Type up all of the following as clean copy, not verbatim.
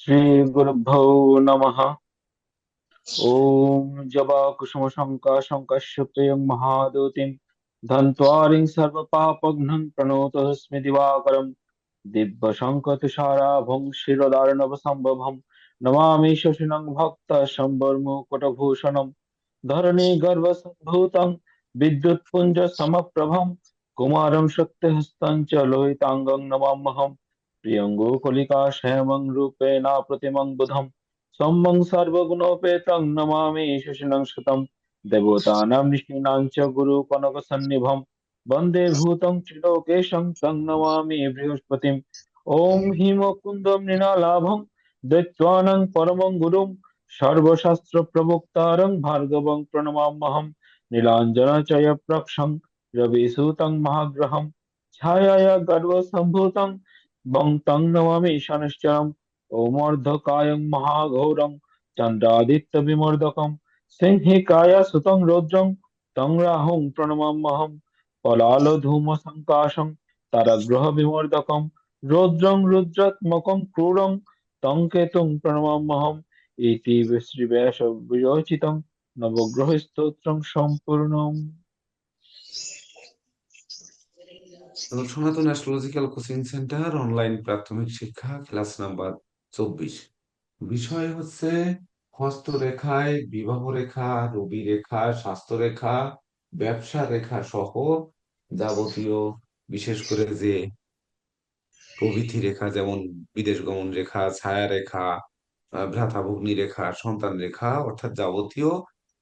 श्रीगुरुभ्यो नमः। ॐ जवाकुसुमशङ्काशङ्कस्य प्रियं महादूतिं धन्त्वारिं सर्वपापघ्नं प्रणतोऽस्मि दिवाकरं दिव्यशङ्खतुषाराभं शिरोदार्णवसम्भवं नमामि शशिनं भक्तशम्बरमुकुटभूषणं धरणीगर्भसम्भूतं विद्युत्पुञ्जसमप्रभं कुमारं शक्तिहस्तं च लोहिताङ्गं नमाम्यहं प्रियङ्गुकलिकाश्यामं रूपेण प्रतिमं बुधम् सम्मं सर्वगुणोपेतं नमामि शशिनं सुतं देवतानां ऋषीणां च गुरुकनकसन्निभं वन्दे भूतं त्रिलोकेशं तं नमामि बृहस्पतिम् ॐ हिमकुन्दं मृणालाभं दैत्यानं परमं गुरुं सर्वशास्त्रप्रवक्तारं भार्गवं प्रणमाम्यहं नीलाञ्जनचयप्रक्षं रविसुतं महाग्रहं छायाया गर्भसम्भूतं वं तं नमामि शनश्चरम् ओमर्धकायं महाघोरं चन्द्रादित्यविमर्दकं सिंहिकाय सुतं रौद्रं तं राहुं प्रणमाम्यहं पलालधूमसङ्काशं तारग्रहविमर्दकं रौद्रं रुद्रात्मकं क्रूरं तं केतुं प्रणमाम्यहम् इति श्रीव्यासविरचितं नवग्रहस्तोत्रं সম্পূর্ণम्। তো সনাতন অ্যাস্ট্রোলজিক্যাল কোচিং সেন্টার অনলাইন প্রাথমিক শিক্ষা ক্লাস নাম্বার 24। বিষয় হচ্ছে হস্তরেখায় বিবাহ রেখা, রবি রেখা, স্বাস্থ্য রেখা, ব্যবসা রেখা সহ যাবতীয়, বিশেষ করে যে প্রভৃতি রেখা, যেমন বিদেশ গমন রেখা, ছায়া রেখা, ভ্রাতাভগ্নী রেখা, সন্তান রেখা, অর্থাৎ যাবতীয়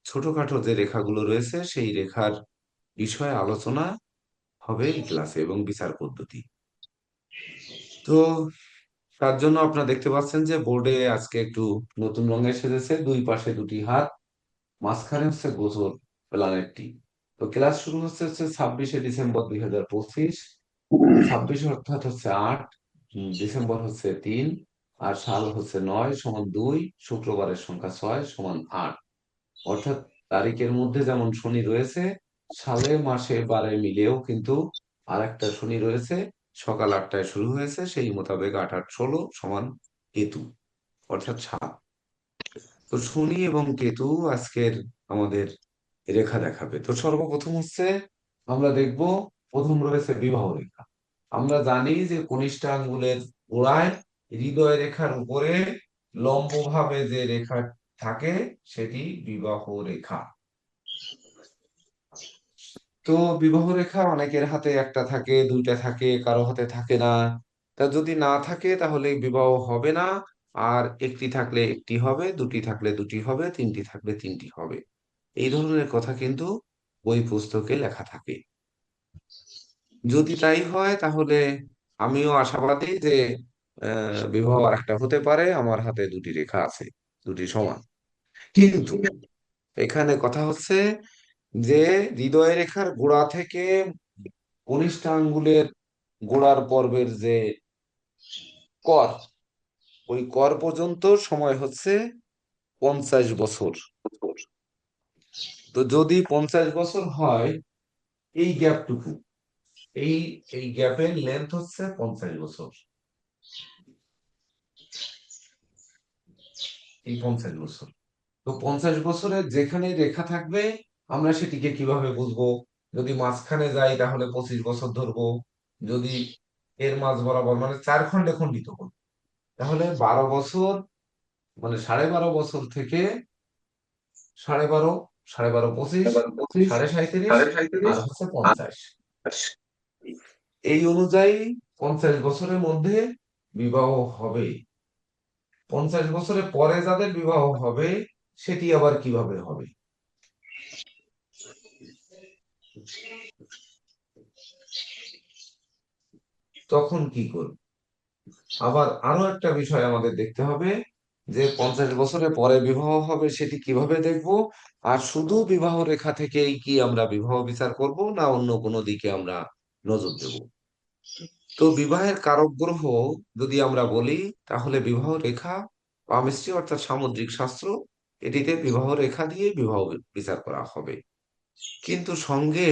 ছোটখাটো যে রেখাগুলো রয়েছে সেই রেখার বিষয়ে আলোচনা হবে এই ক্লাসে এবং বিচার পদ্ধতি। তো তার জন্য আপনারা দেখতে পাচ্ছেন যে বোর্ডে আজকে একটু নতুন রঙে সেজেছে, দুই পাশে দুটি হাত, মাঝখানে হচ্ছে গোচর প্ল্যানেটটি। তো ক্লাস শুরু হচ্ছে 26শে ডিসেম্বর 2025। 26 অর্থাৎ হচ্ছে 8, ডিসেম্বর হচ্ছে 3, আর সাল হচ্ছে 9 = 2, শুক্রবারের সংখ্যা 6 = 8। অর্থাৎ তারিখের মধ্যে যেমন শনি রয়েছে, সালে মাসে বারে মিলেও কিন্তু আর একটা শনি রয়েছে, সকাল 8টায় শুরু হয়েছে, সেই মোতাবেক 8 8 16 সমান কেতু, অর্থাৎ 7। তো শনি এবং কেতু আজকের আমাদের রেখা দেখাবে। তো সর্বপ্রথম হচ্ছে আমরা দেখব, প্রথম রয়েছে বিবাহ রেখা। আমরা জানি যে কনিষ্ঠ আঙ্গুলের গোড়ায় হৃদয় রেখার উপরে লম্বভাবে যে রেখা থাকে সেটি বিবাহ রেখা। তো বিবাহ রেখা অনেকের হাতে একটা থাকে, দুইটা থাকে, কারো হাতে থাকে না। তা যদি না থাকে তাহলে বিবাহ হবে না, আর একটি থাকলে একটি হবে, দুটি থাকলে দুটি হবে, তিনটি থাকলে তিনটি হবে। এই ধরনের কথা কিন্তু বই পুস্তকে লেখা থাকে। যদি তাই হয় তাহলে আমিও আশাবাদী যে বিবাহ আর একটা হতে পারে। আমার হাতে দুটি রেখা আছে, দুটি সমান। কিন্তু এখানে কথা হচ্ছে যে হৃদয় রেখার গোড়া থেকে কনিষ্ঠ আঙ্গুলের গোড়ার পর্বের যে কর, ওই কর পর্যন্ত সময় হচ্ছে 50 বছর। তো যদি 50 বছর হয়, এই গ্যাপটুকু, এই এই গ্যাপের লেন্থ হচ্ছে 50 বছর। এই 50 বছর, তো 50 বছরের যেখানে রেখা থাকবে আমরা সেটিকে কিভাবে বুঝবো? যদি মাঝখানে যাই তাহলে 25 বছর ধরবো। যদি এর মাঝ বরাবর মানে 4 খণ্ডে খণ্ডিত করি তাহলে 12 বছর, মানে 12.5 বছর থেকে 12.5, 12.5 25, 37.5, আর হচ্ছে 50। এই অনুযায়ী 50 বছরের মধ্যে বিবাহ হবে। 50 বছরের পরে যাদের বিবাহ হবে সেটি আবার কিভাবে হবে? তখন কি করব? আবার আরো একটা বিষয় আমাদের দেখতে হবে যে 50 বছরের পরে বিবাহ হবে সেটি কিভাবে দেখব, আর শুধু বিবাহ রেখা থেকেই কি আমরা বিবাহ বিচার করব, না অন্য কোনো দিকে আমরা নজর দেব? তো বিবাহের কারক গ্রহ যদি আমরা বলি, তাহলে বিবাহ রেখা পামিস্ট্রি অর্থাৎ সামুদ্রিক শাস্ত্র, এটিতে বিবাহ রেখা দিয়ে বিবাহ বিচার করা হবে। কিন্তু সঙ্গে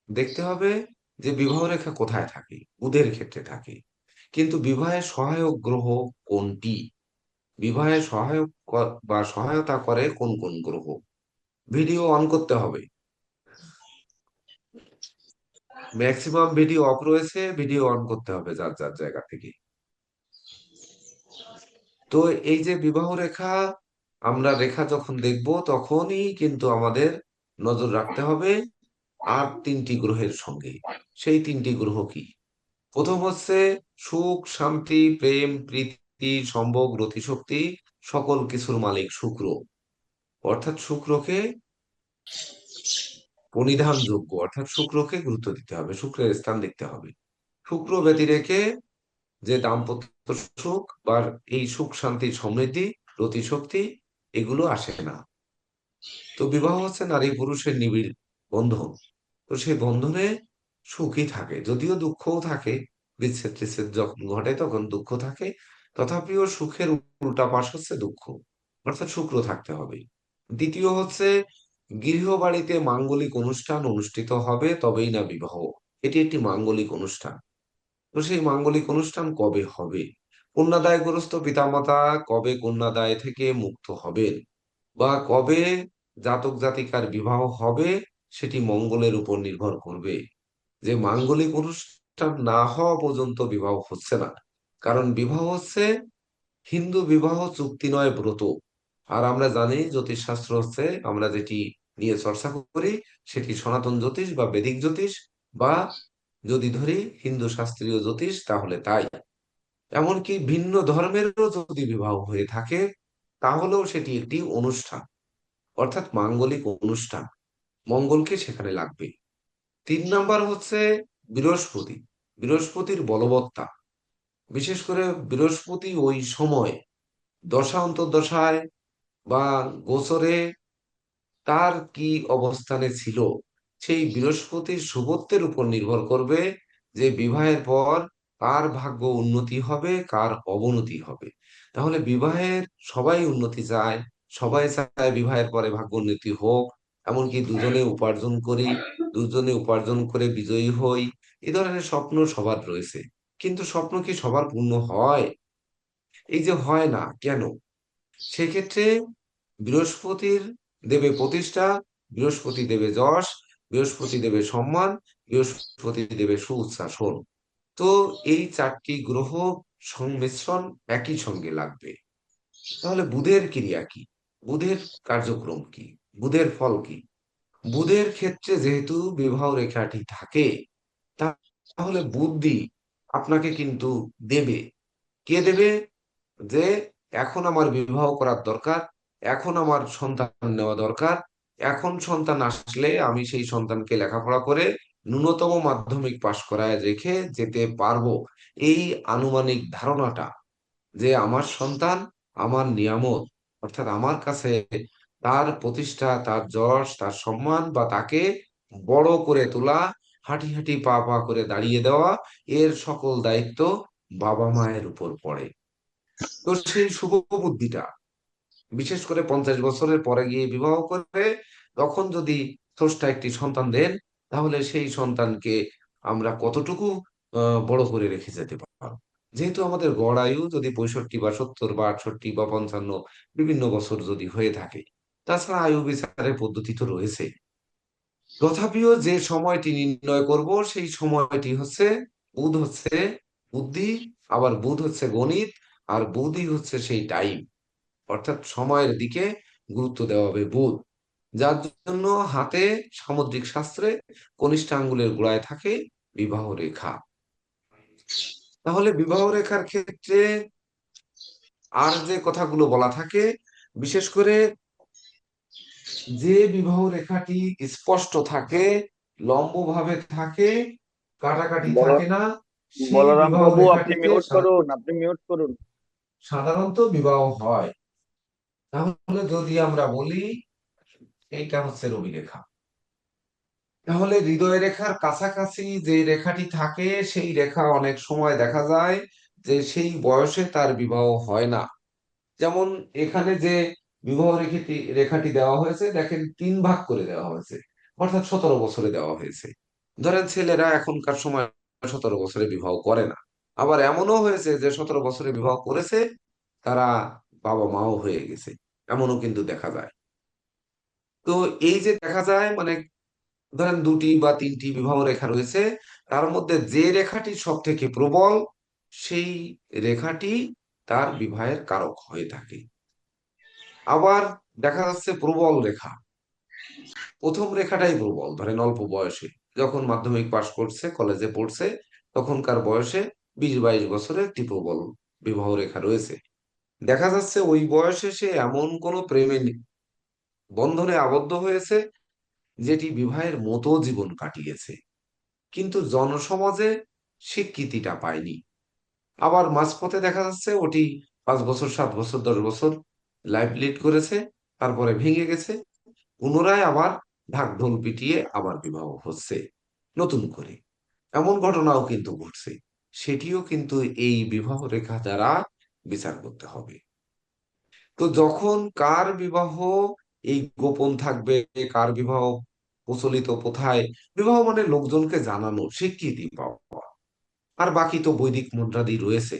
দেখতে হবে যে বিবাহ রেখা কোথায় থাকে। বুধের ক্ষেত্রে থাকে। কিন্তু বিবাহের সহায়ক গ্রহ কোনটি? বিবাহে বা সহায়তা করে কোন কোন গ্রহ? ভিডিও অন করতে হবে। ম্যাক্সিমাম ভিডিও অফ রয়েছে, ভিডিও অন করতে হবে যার যার জায়গা থেকে। তো এই যে বিবাহ রেখা, আমরা রেখা যখন দেখব তখনই কিন্তু আমাদের নজর রাখতে হবে আর তিনটি গ্রহের সঙ্গে। সেই তিনটি গ্রহ কি? প্রথম হচ্ছে সুখ, শান্তি, প্রেম, প্রীতি, সম্ভোগ, গতিশক্তি, সকল কিছুর মালিক শুক্র। অর্থাৎ শুক্রকে প্রণিধানযোগ্য, অর্থাৎ শুক্রকে গুরুত্ব দিতে হবে, শুক্রের স্থান দেখতে হবে। শুক্র ব্যতিরেকে যে দাম্পত্য সুখ বা এই সুখ, শান্তি, সমৃদ্ধি, গতিশক্তি এগুলো আসে না। তো বিবাহ হচ্ছে নারী পুরুষের নিবিড় বন্ধন। তো সেই বন্ধনে সুখই থাকে, যদিও দুঃখও থাকে। বিচ্ছেদ টিচ্ছেদ যখন ঘটে তখন দুঃখ থাকে, তথাপিও সুখের উল্টা পাশ হচ্ছে দুঃখ। অর্থাৎ শুক্র থাকতে হবে। দ্বিতীয় হচ্ছে গৃহবাড়িতে মাঙ্গলিক অনুষ্ঠান অনুষ্ঠিত হবে, তবেই না বিবাহ। এটি একটি মাঙ্গলিক অনুষ্ঠান। তো সেই মাঙ্গলিক অনুষ্ঠান কবে হবে? কন্যাদায়গ্রস্ত পিতামাতা কবে কন্যাদায় থেকে মুক্ত হবেন, বা কবে জাতক জাতিকার বিবাহ হবে, সেটি মঙ্গলের উপর নির্ভর করবে। যে মাঙ্গলিক অনুষ্ঠান না হওয়া পর্যন্ত বিবাহ হচ্ছে না। কারণ বিবাহ হচ্ছে হিন্দু বিবাহ চুক্তি নয়, ব্রত। আর আমরা জানি জ্যোতিষশাস্ত্র হচ্ছে, আমরা যেটি নিয়ে চর্চা করি সেটি সনাতন জ্যোতিষ বা বৈদিক জ্যোতিষ, বা যদি ধরি হিন্দু শাস্ত্রীয় জ্যোতিষ তাহলে তাই। এমনকি ভিন্ন ধর্মেরও যদি বিবাহ হয়ে থাকে তাহলেও সেটি একটি অনুষ্ঠান, অর্থাৎ মাঙ্গলিক অনুষ্ঠান। মঙ্গলকে সেখানে লাগবে। 3 নাম্বার হচ্ছে বৃহস্পতি। বৃহস্পতির বলবত্তা, বিশেষ করে বৃহস্পতি ওই সময় দশা অন্তর্দশায় বা গোচরে তার কি অবস্থানে ছিল, সেই বৃহস্পতির শুভত্বের উপর নির্ভর করবে যে বিবাহের পর কার ভাগ্য উন্নতি হবে, কার অবনতি হবে। তাহলে বিবাহের সবাই উন্নতি চায়, সবাই চায় বিবাহের পরে ভাগ্য উন্নতি হোক। এমনকি দুজনে উপার্জন করি, দুজনে উপার্জন করে বিজয়ী হই, এ ধরনের স্বপ্ন সবার রয়েছে। কিন্তু স্বপ্ন কি সবার পূর্ণ হয়? এই যে হয় না কেন? সেক্ষেত্রে বৃহস্পতির দেবে প্রতিষ্ঠা, বৃহস্পতি দেবে যশ, বৃহস্পতি দেবে সম্মান, বৃহস্পতি দেবে সুউচ্চাসন। তো এই 4টি গ্রহ সংমিশ্রণ একই সঙ্গে লাগবে। তাহলে বুধের ক্রিয়া কি? বুধের কার্যক্রম কি? বুধের ফল কি? বুধের ক্ষেত্রে যেহেতু বিবাহ রেখাটি থাকে, তাহলে বুদ্ধি আপনাকে কিন্তু দেবে। কে দেবে? যে এখন আমার বিবাহ করার দরকার, এখন আমার সন্তান নেওয়া দরকার, এখন সন্তান আসলে আমি সেই সন্তানকে লেখাপড়া করে ন্যূনতম মাধ্যমিক পাশ করায় রেখে যেতে পারবো। এই আনুমানিক ধারণাটা যে আমার সন্তান আমার নিয়ামত, অর্থাৎ আমার কাছে তার প্রতিষ্ঠা, তার যশ, তার সম্মান, বা তাকে বড় করে তোলা, হাঁটি হাঁটি পা পা করে দাঁড়িয়ে দেওয়া, এর সকল দায়িত্ব বাবা মায়ের উপর পড়ে। তো সেই শুভ বুদ্ধিটা, বিশেষ করে 50 বছরের পরে গিয়ে বিবাহ করে তখন যদি স্রষ্টা একটি সন্তান দেন, তাহলে সেই সন্তানকে আমরা কতটুকু বড় করে রেখে যেতে পারবো। যেহেতু আমাদের গড় আয়ু যদি 65 বা 70 বা 68 বা 55 বিভিন্ন বছর যদি হয়ে থাকে, তাছাড়া আয়ু বিচারের পদ্ধতি তো রয়েছে। তথাপিও যে সময়টি নির্ণয় করব সেই সময়টি হচ্ছে বুধ হচ্ছে বুদ্ধি, আবার বুধ হচ্ছে গণিত, আর বুধই হচ্ছে সেই টাইম, অর্থাৎ সময়ের দিকে গুরুত্ব দেওয়া হবে বুধ। যার জন্য হাতে সামুদ্রিক শাস্ত্রে কনিষ্ঠ আঙ্গুলের গোড়ায় থাকে বিবাহ রেখা। তাহলে বিবাহ রেখার ক্ষেত্রে আর যে কথাগুলো বলা থাকে, বিশেষ করে যে বিবাহ রেখাটি স্পষ্ট থাকে, লম্বভাবে থাকে, কাটাকাটি বল থাকে না, সেই বলরাম বিবাহ বাবু, আপনি রেখাটিতে মিউট করুন, আপনি মিউট করুন। সাধারণত বিবাহ হয়। তাহলে যদি আমরা বলি এইটা হচ্ছে রবি রেখা, তাহলে হৃদয় রেখার কাছাকাছি যে রেখাটি থাকে সেই রেখা অনেক সময় দেখা যায় যে সেই বয়সে তার বিবাহ হয় না। যেমন এখানে যে বিবাহ রেখাটি রেখাটি দেওয়া হয়েছে, দেখেন 3 ভাগ করে দেওয়া হয়েছে, অর্থাৎ 17 বছরে দেওয়া হয়েছে। ধরেন ছেলেরা এখনকার সময় 17 বছরে বিবাহ করে না। আবার এমনও হয়েছে যে 17 বছরে বিবাহ করেছে, তারা বাবা মাও হয়ে গেছে, এমনও কিন্তু দেখা যায়। তো এই যে দেখা যায় মানে ধরেন দুটি বা তিনটি বিবাহ রেখা রয়েছে, তার মধ্যে যে রেখাটি সব থেকে প্রবল সেই রেখাটি তার বিবাহের কারক হয়ে থাকে। আবার দেখা যাচ্ছে প্রবল রেখা, প্রথম রেখাটাই প্রবল, ধরেন অল্প বয়সে যখন মাধ্যমিক পাশ করছে, কলেজে পড়ছে, তখনকার বয়সে 20-22 বছরের একটি প্রবল বিবাহ রেখা রয়েছে। দেখা যাচ্ছে ওই বয়সে সে এমন কোনো প্রেমে বন্ধনে আবদ্ধ হয়েছে যেটি বিবাহের মতো জীবন কাটিয়েছে, কিন্তু জনসমাজে স্বীকৃতিটা পায়নি। আবার মাঝপথে দেখা যাচ্ছে ওটি 5 বছর, 7 বছর, 10 বছর লাইফ লিড করেছে, তারপরে ভেঙে গেছে, পুনরায় আবার ঢাকঢোল পিটিয়ে আবার বিবাহ হচ্ছে নতুন করে। এমন ঘটনাও কিন্তু ঘটছে, সেটিও কিন্তু এই বিবাহ রেখা দ্বারা বিচার করতে হবে। তো যখন কার বিবাহ এই গোপন থাকবে, কার বিবাহ প্রচলিত প্রথায়, বিবাহ মানে লোকজনকে জানানো, স্বীকৃতি পাওয়া, আর বাকি তো বৈদিক মুদ্রাদি রয়েছে।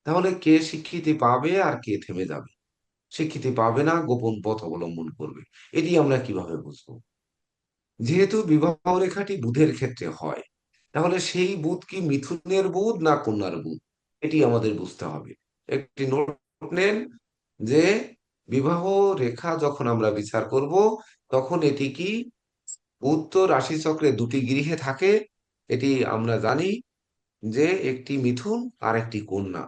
তাহলে কে স্বীকৃতি পাবে আর কে থেমে যাবে, স্বীকৃতি পাবে না গোপন পথ অবলম্বন করবে, এটি আমরা কিভাবে বুঝবো? যেহেতু বিবাহ রেখাটি বুধের ক্ষেত্রে হয়, তাহলে সেই বুধ কি মিথুনের বুধ না কন্যার বুধ, এটি আমাদের বুঝতে হবে। একটি নোট নেন যে বিবাহ রেখা যখন আমরা বিচার করব, তখন এটি কি বুধ তো রাশিচক্রে দুটি গৃহে থাকে, এটি আমরা জানি যে একটি মিথুন আর একটি কন্যা।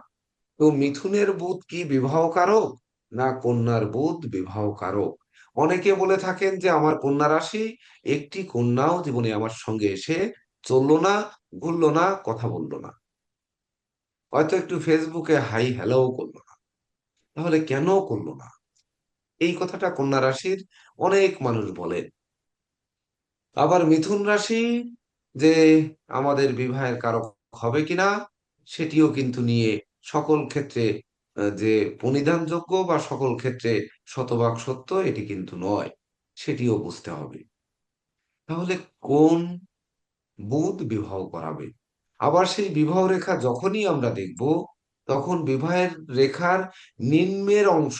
তো মিথুনের বুধ কি বিবাহ কারক না কন্যার বুধ বিবাহ কারক? অনেকে বলে থাকেন যে আমার কন্যা রাশি, একটি কন্যাও জীবনে আমার সঙ্গে এসে চললো না, ঘুরলো না, কথা বললো না, হয়তো একটু ফেসবুকে হাই হ্যালোও করলো না। তাহলে কেন করলো না? এই কথাটা কন্যা রাশির অনেক মানুষ বলেন। আবার মিথুন রাশি যে আমাদের বিবাহের কারক হবে কিনা, সেটিও কিন্তু নিয়ে সকল ক্ষেত্রে যে প্রণিধানযোগ্য বা সকল ক্ষেত্রে শতভাগ সত্য এটি কিন্তু নয়, সেটিও বুঝতে হবে। তাহলে কোন বুধ বিবাহ করাবে? আবার সেই বিবাহ রেখা যখনই আমরা দেখব, তখন বিবাহের রেখার নিম্নের অংশ,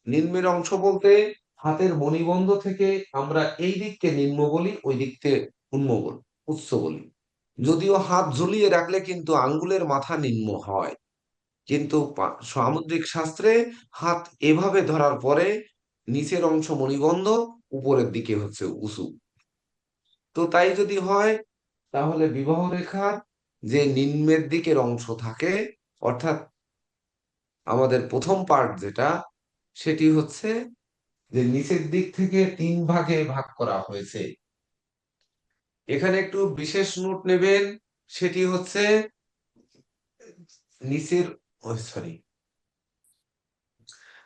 নিম্নের অংশ বলতে হাতের মণিবন্ধ থেকে আমরা এই দিককে নিম্ন বলি, ওই দিককে উন্ম বলি, উচ্চ বলি। যদিও হাত ঝুলিয়ে রাখলে কিন্তু আঙ্গুলের মাথা নিম্ন হয়, কিন্তু সামুদ্রিক শাস্ত্রে হাত এভাবে ধরার পরে নিচের অংশ মণিবন্ধ, উপরের দিকে হচ্ছে উঁচু। তো তাই যদি হয়, তাহলে বিবাহ রেখার যে নিম্নের দিকের অংশ থাকে, অর্থাৎ আমাদের প্রথম পার্ট যেটা, সেটি হচ্ছে যে নিচের দিক থেকে 3 ভাগে ভাগ করা হয়েছে। এখানে একটু বিশেষ নোট নেবেন, সেটি হচ্ছে নিচের, সরি,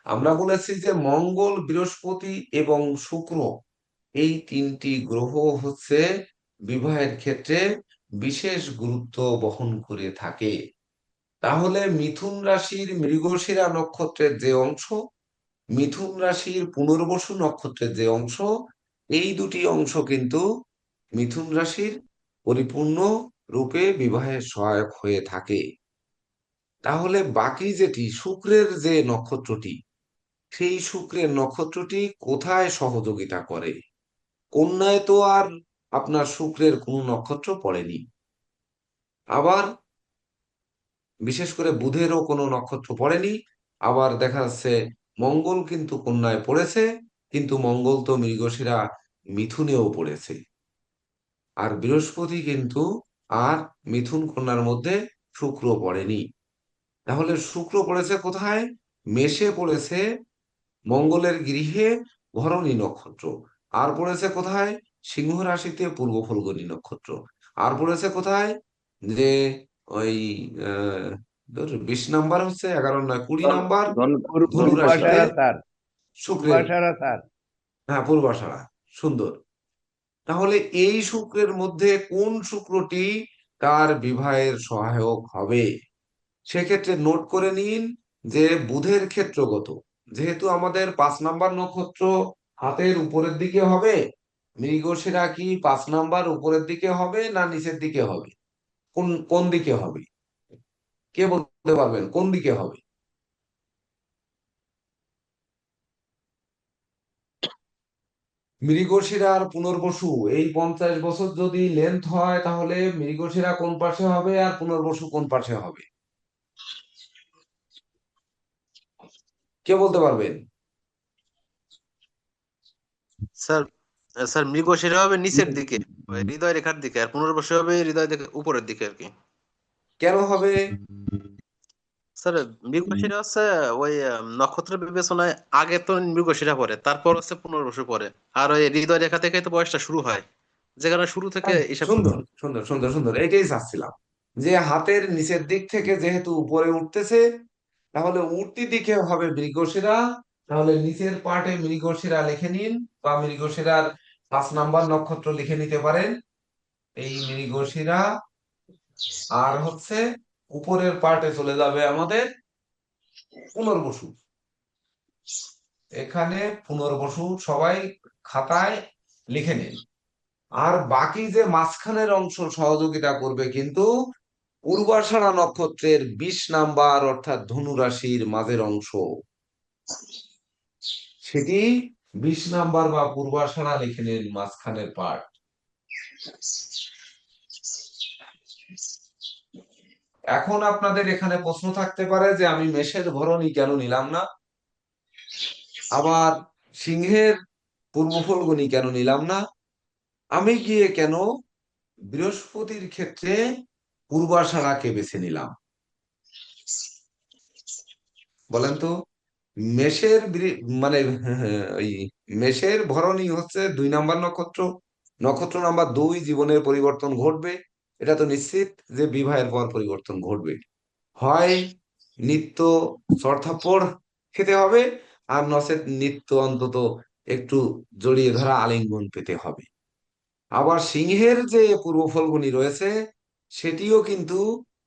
আমরা বলেছি যে মঙ্গল, বৃহস্পতি এবং শুক্র, এই তিনটি গ্রহ হচ্ছে বিবাহের ক্ষেত্রে বিশেষ গুরুত্ব বহন করে থাকে। তাহলে মিথুন রাশির মৃগশিরা নক্ষত্রের যে অংশ, মিথুন রাশির পুনর্বসু নক্ষত্রের যে অংশ, এই দুটি অংশ কিন্তু মিথুন রাশির পরিপূর্ণ রূপে বিবাহের সহায়ক হয়ে থাকে। তাহলে বাকি যেটি শুক্রের যে নক্ষত্রটি, সেই শুক্রের নক্ষত্রটি কোথায় সহযোগিতা করে? কন্যায় তো আর আপনার শুক্রের কোনো নক্ষত্র পড়েনি। আবার বিশেষ করে বুধেরও কোনো নক্ষত্র পড়েনি। আবার দেখা যাচ্ছে মঙ্গল কিন্তু কন্যায় পড়েছে, কিন্তু মঙ্গল তো মৃগশিরা মিথুনেও পড়েছে। আর বৃহস্পতি কিন্তু আর মিথুন কন্যার মধ্যে শুক্র পড়েনি। তাহলে শুক্র পড়েছে কোথায়? মেষে পড়েছে, মঙ্গলের গৃহে ভরণী নক্ষত্র। আর পড়েছে কোথায়? সিংহ রাশিতে পূর্ব ফল্গুনী নক্ষত্র। আর পড়েছে কোথায়? যে ওই 20 নাম্বার হচ্ছে, 11 নয় 20 নাম্বার, ধনু রাশিতে পূর্বাষাঢ়া স্যার, শুক্রের, পূর্বাষাঢ়া স্যার। হ্যাঁ পূর্বাষাঢ়া, সুন্দর। তাহলে এই শুক্রের মধ্যে কোন শুক্রটি তার বিবাহের সহায়ক হবে? সেক্ষেত্রে নোট করে নিন যে বুধের ক্ষেত্রগত, যেহেতু আমাদের 5 নাম্বার নক্ষত্র হাতের উপরের দিকে হবে, মৃগশিরা কি 5 নাম্বার উপরের দিকে হবে না নিচের দিকে হবে? কোন কোন দিকে হবে? কে বলতে পারবেন কোন দিকে হবে? মৃগশিরা আর পুনর্বসু এই 50 বছর যদি লেন্থ হয়, তাহলে মৃগশিরা কোন পাশে হবে আর পুনর্বসু কোন পাশে হবে? কে বলতে পারবেন? স্যার, স্যার মৃগশিরা হবে নিচের দিকে, ওই হৃদয় রেখার দিকে, আর পুনর্বসু হবে হৃদয় দিকে উপরের দিকে আর কি। কেন হবে? স্যার মৃগশিরা হচ্ছে ওই নক্ষত্র বিবেচনায় আগে তো মৃগশিরা পড়ে, তারপর হচ্ছে পুনর্বসু পড়ে। আর ওই হৃদয় রেখা থেকে তো বয়সটা শুরু হয়, যে কারণে শুরু থেকে হিসাব করতে সুন্দর হবে। সুন্দর সুন্দর সুন্দর, এইটাই চাচ্ছিলাম। যে হাতের নিচের দিক থেকে যেহেতু উপরে উঠতেছে, তাহলে উঠতি দিকে হবে মৃগশিরা। তাহলে নিচের পার্টে মৃগশিরা লিখে নিন, বা মৃগশিরার 5 নাম্বার নক্ষত্র লিখে নিতে পারেন, এই মৃগশিরা। আর হচ্ছে উপরের পার্টে চলে যাবে আমাদের পুনর্বসু। এখানে পুনর্বসু সবাই খাতায় লিখে নিন। আর বাকি যে মাঝখানের অংশ সহযোগিতা করবে কিন্তু পূর্বাষাঢ়া নক্ষত্রের 20 নাম্বার, অর্থাৎ ধনু রাশির মাঝের অংশ, সেটি 20 নাম্বার বা পূর্বাষাঢ়া লিখে নিন, মাঝখানের পার্ট। এখন আপনাদের এখানে প্রশ্ন থাকতে পারে যে আমি মেষের ধরনই কেন নিলাম না, আবার সিংহের পূর্ব ফল্গুনি কেন নিলাম না, আমি গিয়ে কেন বৃহস্পতির ক্ষেত্রে পূর্বাষাঢ়াকে বেছে নিলাম? বলেন তো। মানে ওই মেষের ভরণই হচ্ছে 2 নাম্বার নক্ষত্র, নক্ষত্র নাম্বার 2, জীবনের পরিবর্তন ঘটবে। এটা তো নিশ্চিত যে বিবাহের পর পরিবর্তন ঘটবে। হয় নিত্য চড়থাপ্পড় খেতে হবে, আর নচেৎ নিত্য অন্তত একটু জড়িয়ে ধরা আলিঙ্গন পেতে হবে। আবার সিংহের যে পূর্ব ফল্গুনি রয়েছে, সেটিও কিন্তু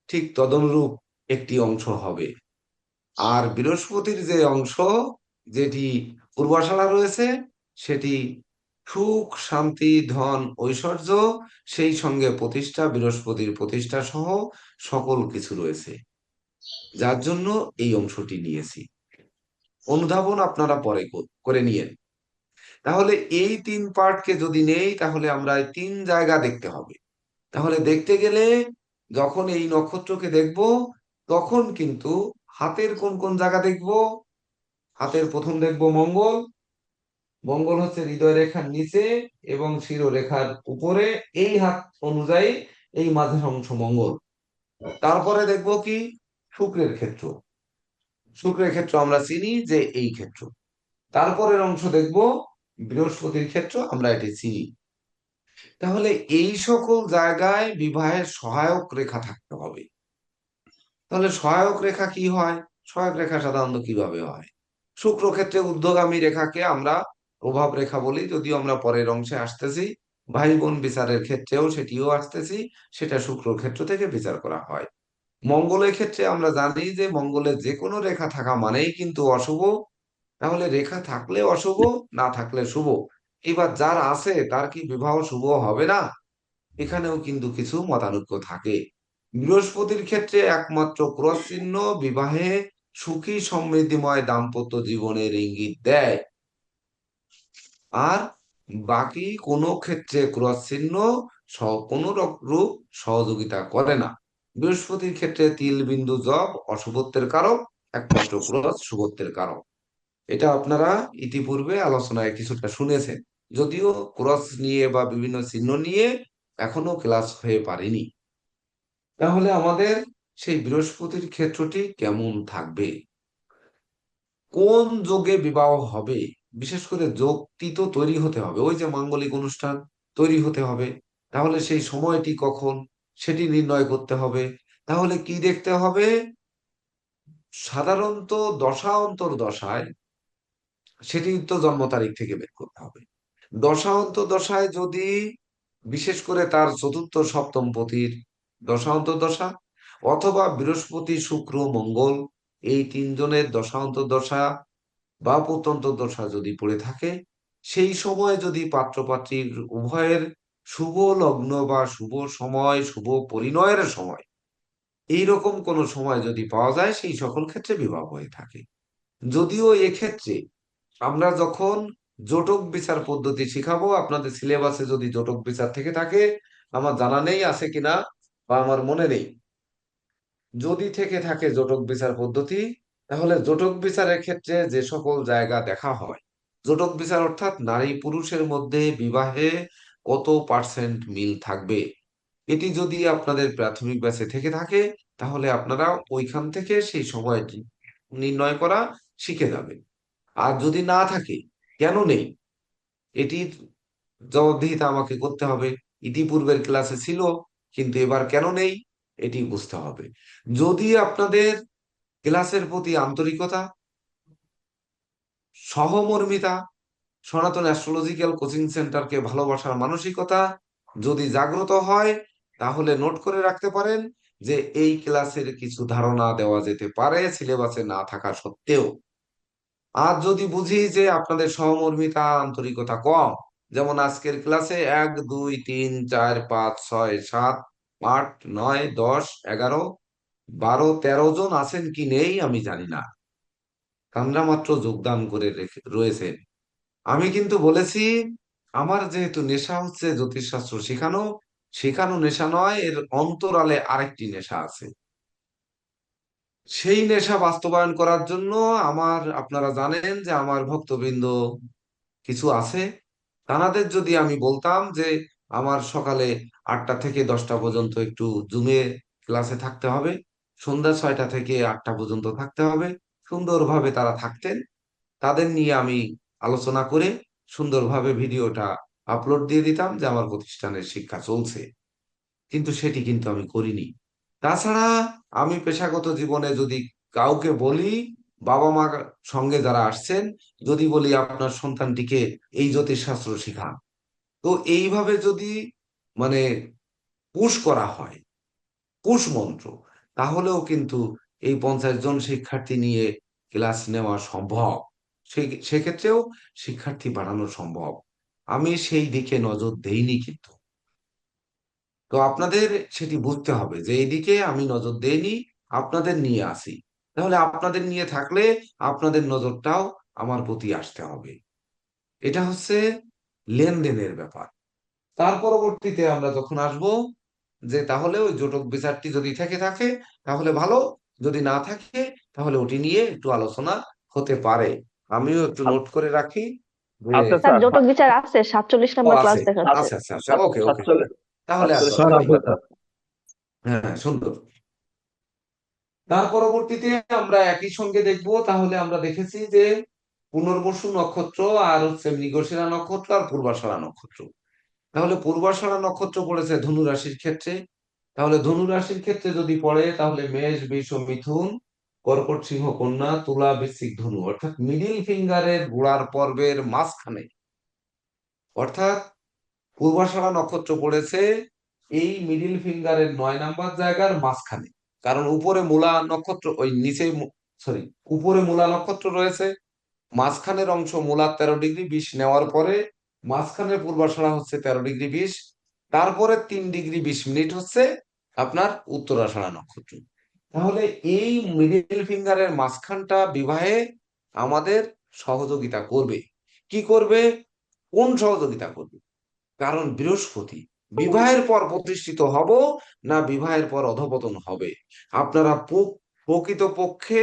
ঠিক তদনুরূপ একটি অংশ হবে। আর বৃহস্পতির যে অংশ, যেটি পূর্বাশারা রয়েছে, সেটি সুখ, শান্তি, ধন, ঐশ্বর্য, সেই সঙ্গে প্রতিষ্ঠা, বৃহস্পতির প্রতিষ্ঠা সহ সকল কিছু রয়েছে, যার জন্য এই অংশটি নিয়েছি। অনুধাবন আপনারা পরে করে নিয়েন। তাহলে এই 3 পার্টকে যদি নেই, তাহলে আমরা এই 3 জায়গা দেখতে হবে। তাহলে দেখতে গেলে যখন এই নক্ষত্রকে দেখব, তখন কিন্তু হাতের কোন কোন জায়গা দেখব? হাতের প্রথম দেখব মঙ্গল। মঙ্গল হচ্ছে হৃদয় রেখার নিচে এবং শিরোরেখার উপরে, এই হাত অনুযায়ী এই মাঝের অংশ মঙ্গল। তারপরে দেখব কি? শুক্রের ক্ষেত্র। শুক্রের ক্ষেত্র আমরা চিনি যে এই ক্ষেত্র। তারপরের অংশ দেখব বৃহস্পতির ক্ষেত্র, আমরা এটি চিনি। তাহলে এই সকল জায়গায় বিবাহের সহায়ক রেখা থাকতে হবে। তাহলে সহায়ক রেখা কি হয়? সহায়ক রেখা সাধারণত কিভাবে হয়? শুক্র ক্ষেত্রে ঊর্ধ্বগামী রেখাকে আমরা প্রভাব রেখা বলি, যদিও আমরা পরের অংশে আসতেছি। ভাই বোন বিচারের ক্ষেত্রেও সেটিও আসতেছি, সেটা শুক্র ক্ষেত্র থেকে বিচার করা হয়। মঙ্গলের ক্ষেত্রে আমরা জানি যে মঙ্গলের যে কোনো রেখা থাকা মানেই কিন্তু অশুভ। তাহলে রেখা থাকলে অশুভ, না থাকলে শুভ। এবার যার আছে তার কি বিবাহ শুভ হবে না? এখানেও কিন্তু কিছু মতানৈক্য থাকে। বৃহস্পতির ক্ষেত্রে একমাত্র ক্রস চিহ্ন বিবাহে সুখী সমৃদ্ধিময় দাম্পত্য জীবনের ইঙ্গিত দেয়, আর বাকি কোনো ক্ষেত্রে ক্রস চিহ্ন কোনো রূপ সহযোগিতা করে না। বৃহস্পতির ক্ষেত্রে তিল বিন্দু যব অশুভত্বের কারক, একমাত্র ক্রস শুভত্বের কারক। এটা আপনারা ইতিপূর্বে আলোচনায় কিছুটা শুনেছেন, যদিও ক্রস নিয়ে বা বিভিন্ন চিহ্ন নিয়ে এখনো ক্লাস হয়ে পারেনি। তাহলে আমাদের সেই বৃহস্পতির ক্ষেত্রটি কেমন থাকবে? কোন যোগে বিবাহ হবে? বিশেষ করে যোগটি তো তৈরি হতে হবে, ওই যে মাঙ্গলিক অনুষ্ঠান তৈরি হতে হবে। তাহলে সেই সময়টি কখন, সেটি নির্ণয় করতে হবে। তাহলে কি দেখতে হবে? সাধারণত দশা অন্তর দশায়, সেটি তো জন্ম তারিখ থেকে বের করতে হবে। দশা অন্তর্দশায় যদি বিশেষ করে তার চতুর্থ সপ্তম পতির দশা অন্তর্দশা, অথবা বৃহস্পতি শুক্র মঙ্গল, এই 3 জনের দশা অন্তর্দশা বা প্রত্যন্ত দশা যদি পড়ে থাকে, সেই সময় যদি পাত্রপাত্রীর উভয়ের শুভ লগ্ন বা শুভ সময়, শুভ পরিণয়ের সময়, এইরকম কোন সময় যদি পাওয়া যায়, সেই সকল ক্ষেত্রে বিবাহ হয়ে থাকে। যদিও এক্ষেত্রে আমরা যখন জটক বিচার পদ্ধতি শিখাবো। আপনাদের সিলেবাসে যদি জটক বিচার থেকে থাকে, আমার জানা নেই আছে কিনা বা আমার মনে নেই, যদি থেকে থাকে জটক বিচার পদ্ধতি, তাহলে জটক বিচারের ক্ষেত্রে যে সকল জায়গা দেখা হয়, জটক বিচার অর্থাৎ নারী পুরুষের মধ্যে বিবাহে কত পার্সেন্ট মিল থাকবে, এটি যদি আপনাদের প্রাথমিক ব্যাচে থেকে থাকে, তাহলে আপনারা ওইখান থেকে সেই সময়টি নির্ণয় করা শিখে যাবে। আর যদি না থাকে, কেন নেই, এটির জবাবদিহিতা আমাকে করতে হবে। ইতিপূর্বের ক্লাসে ছিল, কিন্তু এবার কেন নেই, এটি বুঝতে হবে। যদি আপনাদের ক্লাসের প্রতি আন্তরিকতা, সহমর্মিতা, সনাতন অ্যাস্ট্রোলজিক্যাল কোচিং সেন্টারকে ভালোবাসার মানসিকতা যদি জাগ্রত হয়, তাহলে নোট করে রাখতে পারেন যে এই ক্লাসের কিছু ধারণা দেওয়া যেতে পারে সিলেবাসে না থাকা সত্ত্বেও। আর যদি বুঝি যে আপনাদের সহমর্মিতা, আন্তরিকতা কম, যেমন আজকের ক্লাসে 1 2 3 4 5 6 7 8 9 10 11 12 13 জন আছেন কি নেই আমি জানি না, তারা মাত্র যোগদান করে রয়েছেন। আমি কিন্তু বলেছি, আমার যেহেতু নেশা হচ্ছে জ্যোতিষশাস্ত্র শেখানো, শেখানো নেশা নয়, এর অন্তরালে আরেকটি নেশা আছে। সেই নেশা বাস্তবায়ন করার জন্য আপনারা জানেন যে আমার ভক্তবৃন্দ কিছু আছে, তাদের যদি আমি বলতাম যে আমার সকালে 8টা থেকে 10টা পর্যন্ত একটু জুমে ক্লাসে থাকতে হবে, সন্ধ্যা 6টা থেকে 8টা পর্যন্ত থাকতে হবে, সুন্দরভাবে তারা থাকতেন। তাদের নিয়ে আমি আলোচনা করে সুন্দরভাবে ভিডিওটা আপলোড দিয়ে দিতাম যে আমার প্রতিষ্ঠানের শিক্ষা চলছে। কিন্তু সেটি কিন্তু আমি করিনি। তাছাড়া আমি পেশাগত জীবনে যদি কাউকে বলি, বাবা মা সঙ্গে যারা আসছেন, যদি বলি আপনার সন্তানটিকে এই জ্যোতিষশাস্ত্র শিখান, তো এইভাবে যদি মানে পুশ করা হয়, পুশ মন্ত্র, তাহলেও কিন্তু এই 50 জন শিক্ষার্থী নিয়ে ক্লাস নেওয়া সম্ভব। সেক্ষেত্রেও শিক্ষার্থী বাড়ানো সম্ভব। আমি সেই দিকে নজর দেইনি কিন্তু। তো আপনাদের সেটি বুঝতে হবে যে এইদিকে আমি নজর দেইনি, আপনাদের নিয়ে আসি। তাহলে আপনাদের নিয়ে থাকলে আপনাদের নজরটাও আমার প্রতি আসতে হবে। এটা হচ্ছে লেনদেনের ব্যাপার। তার পরবর্তীতে আমরা যখন আসব যে তাহলে ওই জটক বিচারটি যদি থেকে থাকে তাহলে ভালো, যদি না থাকে তাহলে ওটি নিয়ে একটু আলোচনা হতে পারে। আমিও একটু নোট করে রাখি যে আচ্ছা স্যার স্যার, জটক বিচার আছে 47 ও নম্বর ক্লাস আছে, দেখাচ্ছে। আচ্ছা আচ্ছা আচ্ছা, ওকে ওকে, 47 তাহলে আর 47 দরকার স্যার নেই। আছে স্যার। হ্যাঁ, সুন্দর। তার পরবর্তীতে আমরা একই সঙ্গে দেখব, তাহলে আমরা দেখেছি যে পুনর্বসু নক্ষত্র আর হচ্ছে মৃগশিরা নক্ষত্র আর পূর্বাষাঢ়া নক্ষত্র। তাহলে পূর্বাষাঢ়া নক্ষত্র পড়েছে ধনু রাশির ক্ষেত্রে। তাহলে ধনু রাশির ক্ষেত্রে যদি পড়ে, তাহলে মেষ, বৃষ, মিথুন, কর্কট, সিংহ, কন্যা, তুলা, বৃশ্চিক, ধনু, অর্থাৎ মিডিল ফিঙ্গারের গোড়ার পর্বের মাঝখানে, অর্থাৎ পূর্বাষাঢ়া নক্ষত্র পড়েছে এই মিডিল ফিঙ্গারের 9 নাম্বার জায়গার মাঝখানে। কারণ উপরে মূলা নক্ষত্র, ওই নিচে, সরি, উপরে মূলা নক্ষত্র রয়েছে, মাঝখানের অংশ মূলা 13°20 নেওয়ার পরে মাঝখানের পূর্বাষাঢ়া হচ্ছে 13°20, তারপরে 3°20 হচ্ছে আপনার উত্তরাষাঢ়া নক্ষত্র। তাহলে এই মিডিল ফিঙ্গারের মাঝখানটা বিবাহে আমাদের সহযোগিতা করবে। কি করবে? কোন সহযোগিতা করবে? কারণ বৃহস্পতি বিবাহের পর প্রতিষ্ঠিত হব না বিবাহের পর অধঃপতন হবে, আপনারা প্রকৃতপক্ষে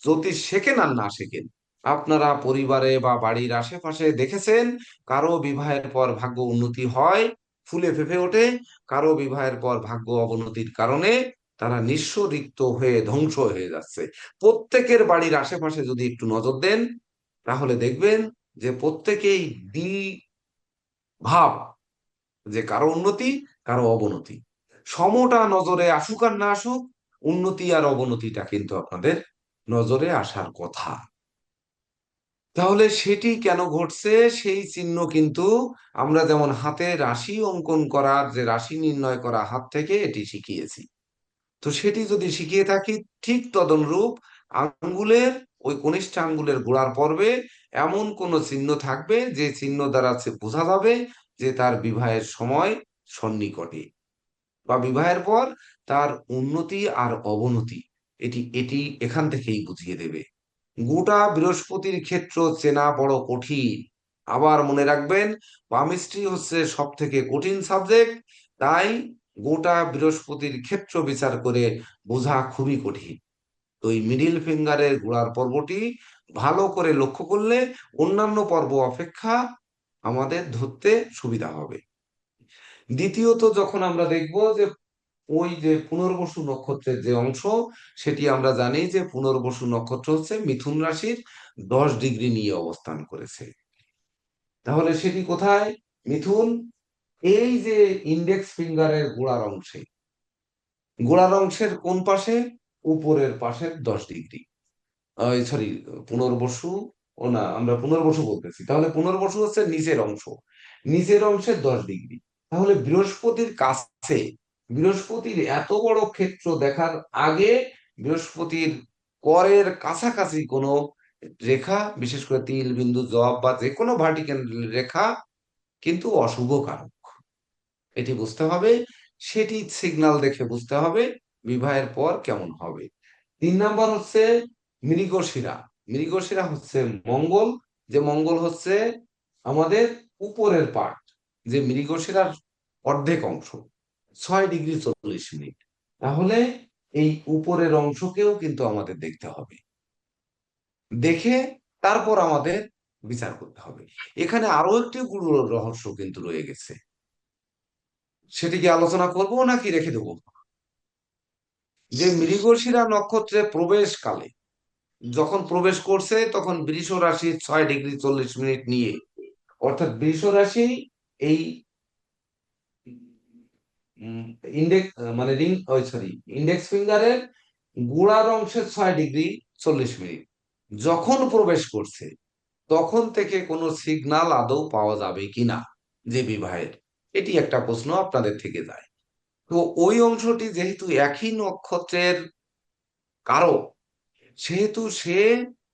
জ্যোতিষ শেখেন আর না শেখেন, আপনারা পরিবারে বা বাড়ির আশেপাশে দেখেছেন কারো বিবাহের পর ভাগ্য উন্নতি হয়, ফুলে ফেঁপে ওঠে, কারো বিবাহের পর ভাগ্য অবনতির কারণে তারা নিঃস্ব রিক্ত হয়ে ধ্বংস হয়ে যাচ্ছে। প্রত্যেকের বাড়ির আশেপাশে যদি একটু নজর দেন, তাহলে দেখবেন যে প্রত্যেকেই ভাব যে কারো উন্নতি, কারো অবনতি, সমটা নজরে আসুক আর না আসুক, উন্নতি আর অবনতিটা কিন্তু আপনাদের নজরে আসার কথা। তাহলে সেটি কেন ঘটছে সেই চিহ্ন কিন্তু আমরা যেমন হাতে রাশি অঙ্কন করার যে রাশি নির্ণয় করা হাত থেকে এটি শিখিয়েছি, তো সেটি যদি শিখিয়ে থাকি, ঠিক তদনুরূপ আঙ্গুলের ওই কনিষ্ঠ আঙ্গুলের গোড়ার পর্বে এমন কোন চিহ্ন থাকবে যে চিহ্ন দ্বারা বোঝা যাবে যে তার বিবাহের সময় সন্নিকটে, বা বিবাহের পর তার উন্নতি আর অবনতি, এটি এটি এখান থেকেই বুঝিয়ে দেবে। গোটা বৃহস্পতির ক্ষেত্র চেনা বড় কঠিন। আবার মনে রাখবেন, পামিস্ট্রি হচ্ছে সব থেকে কঠিন সাবজেক্ট, তাই গোটা বৃহস্পতির ক্ষেত্র বিচার করে বোঝা খুবই কঠিন। তো এই মিডিল ফিঙ্গারের গোড়ার পর্বটি ভালো করে লক্ষ্য করলে অন্যান্য পর্ব অপেক্ষা আমাদের ধরতে সুবিধা হবে। দ্বিতীয়ত যখন আমরা দেখব যে ওই যে পুনর্বসু নক্ষত্রের যে অংশ, সেটি আমরা জানি যে পুনর্বসু নক্ষত্র হচ্ছে মিথুন রাশির 10 ডিগ্রি নিয়ে অবস্থান করেছে। তাহলে সেটি কোথায়? মিথুন, এই যে ইন্ডেক্স ফিঙ্গারের গোড়ার অংশের কোন পাশে? উপরের পাশের 10 ডিগ্রি। সরি, পুনর্বসু, ও না, আমরা পুনর্বসু বলতেছি, তাহলে পুনর্বসু হচ্ছে নিচের অংশের 10 ডিগ্রি। তাহলে বৃহস্পতির কাছে, বৃহস্পতির এত বড় ক্ষেত্র দেখার আগে বৃহস্পতির করের কাছাকাছি কোনো রেখা, বিশেষ করে তিল, বিন্দু, জব বা যে কোনো ভার্টিক্যাল রেখা কিন্তু অশুভ কারক। এটি বুঝতে হবে, সেটি সিগন্যাল দেখে বুঝতে হবে বিবাহের পর কেমন হবে। 3 নাম্বার হচ্ছে মৃগশিরা। মৃগশিরা হচ্ছে মঙ্গল, যে মঙ্গল হচ্ছে আমাদের উপরের পার্ট, যে মৃগশিরার অর্ধেক অংশ, 6 ডিগ্রি 40 মিনিট। তাহলে এই উপরের অংশকেও কিন্তু আমাদের দেখতে হবে, দেখে তারপর আমাদের বিচার করতে হবে। এখানে আরো একটি গুরু রহস্য কিন্তু রয়ে গেছে, সেটিকে আলোচনা করব নাকি রেখে দেবো? যে মৃগশিরা নক্ষত্রে প্রবেশকালে, যখন প্রবেশ করছে তখন বৃষ রাশি 6 ডিগ্রি 40 মিনিট নিয়ে, অর্থাৎ বৃষ রাশি এই ইন্ডেক্স মানে রিং, ওই সরি, ইন্ডেক্স ফিঙ্গারের গোড়ার অংশের 6 ডিগ্রি 40 মিনিট যখন প্রবেশ করছে, তখন থেকে কোনো সিগন্যাল আদৌ পাওয়া যাবে কিনা যে বিবাহের, এটি একটা প্রশ্ন আপনাদের থেকে যায়। তো ওই অংশটি যেহেতু একই নক্ষত্রের কারক, সেহেতু সে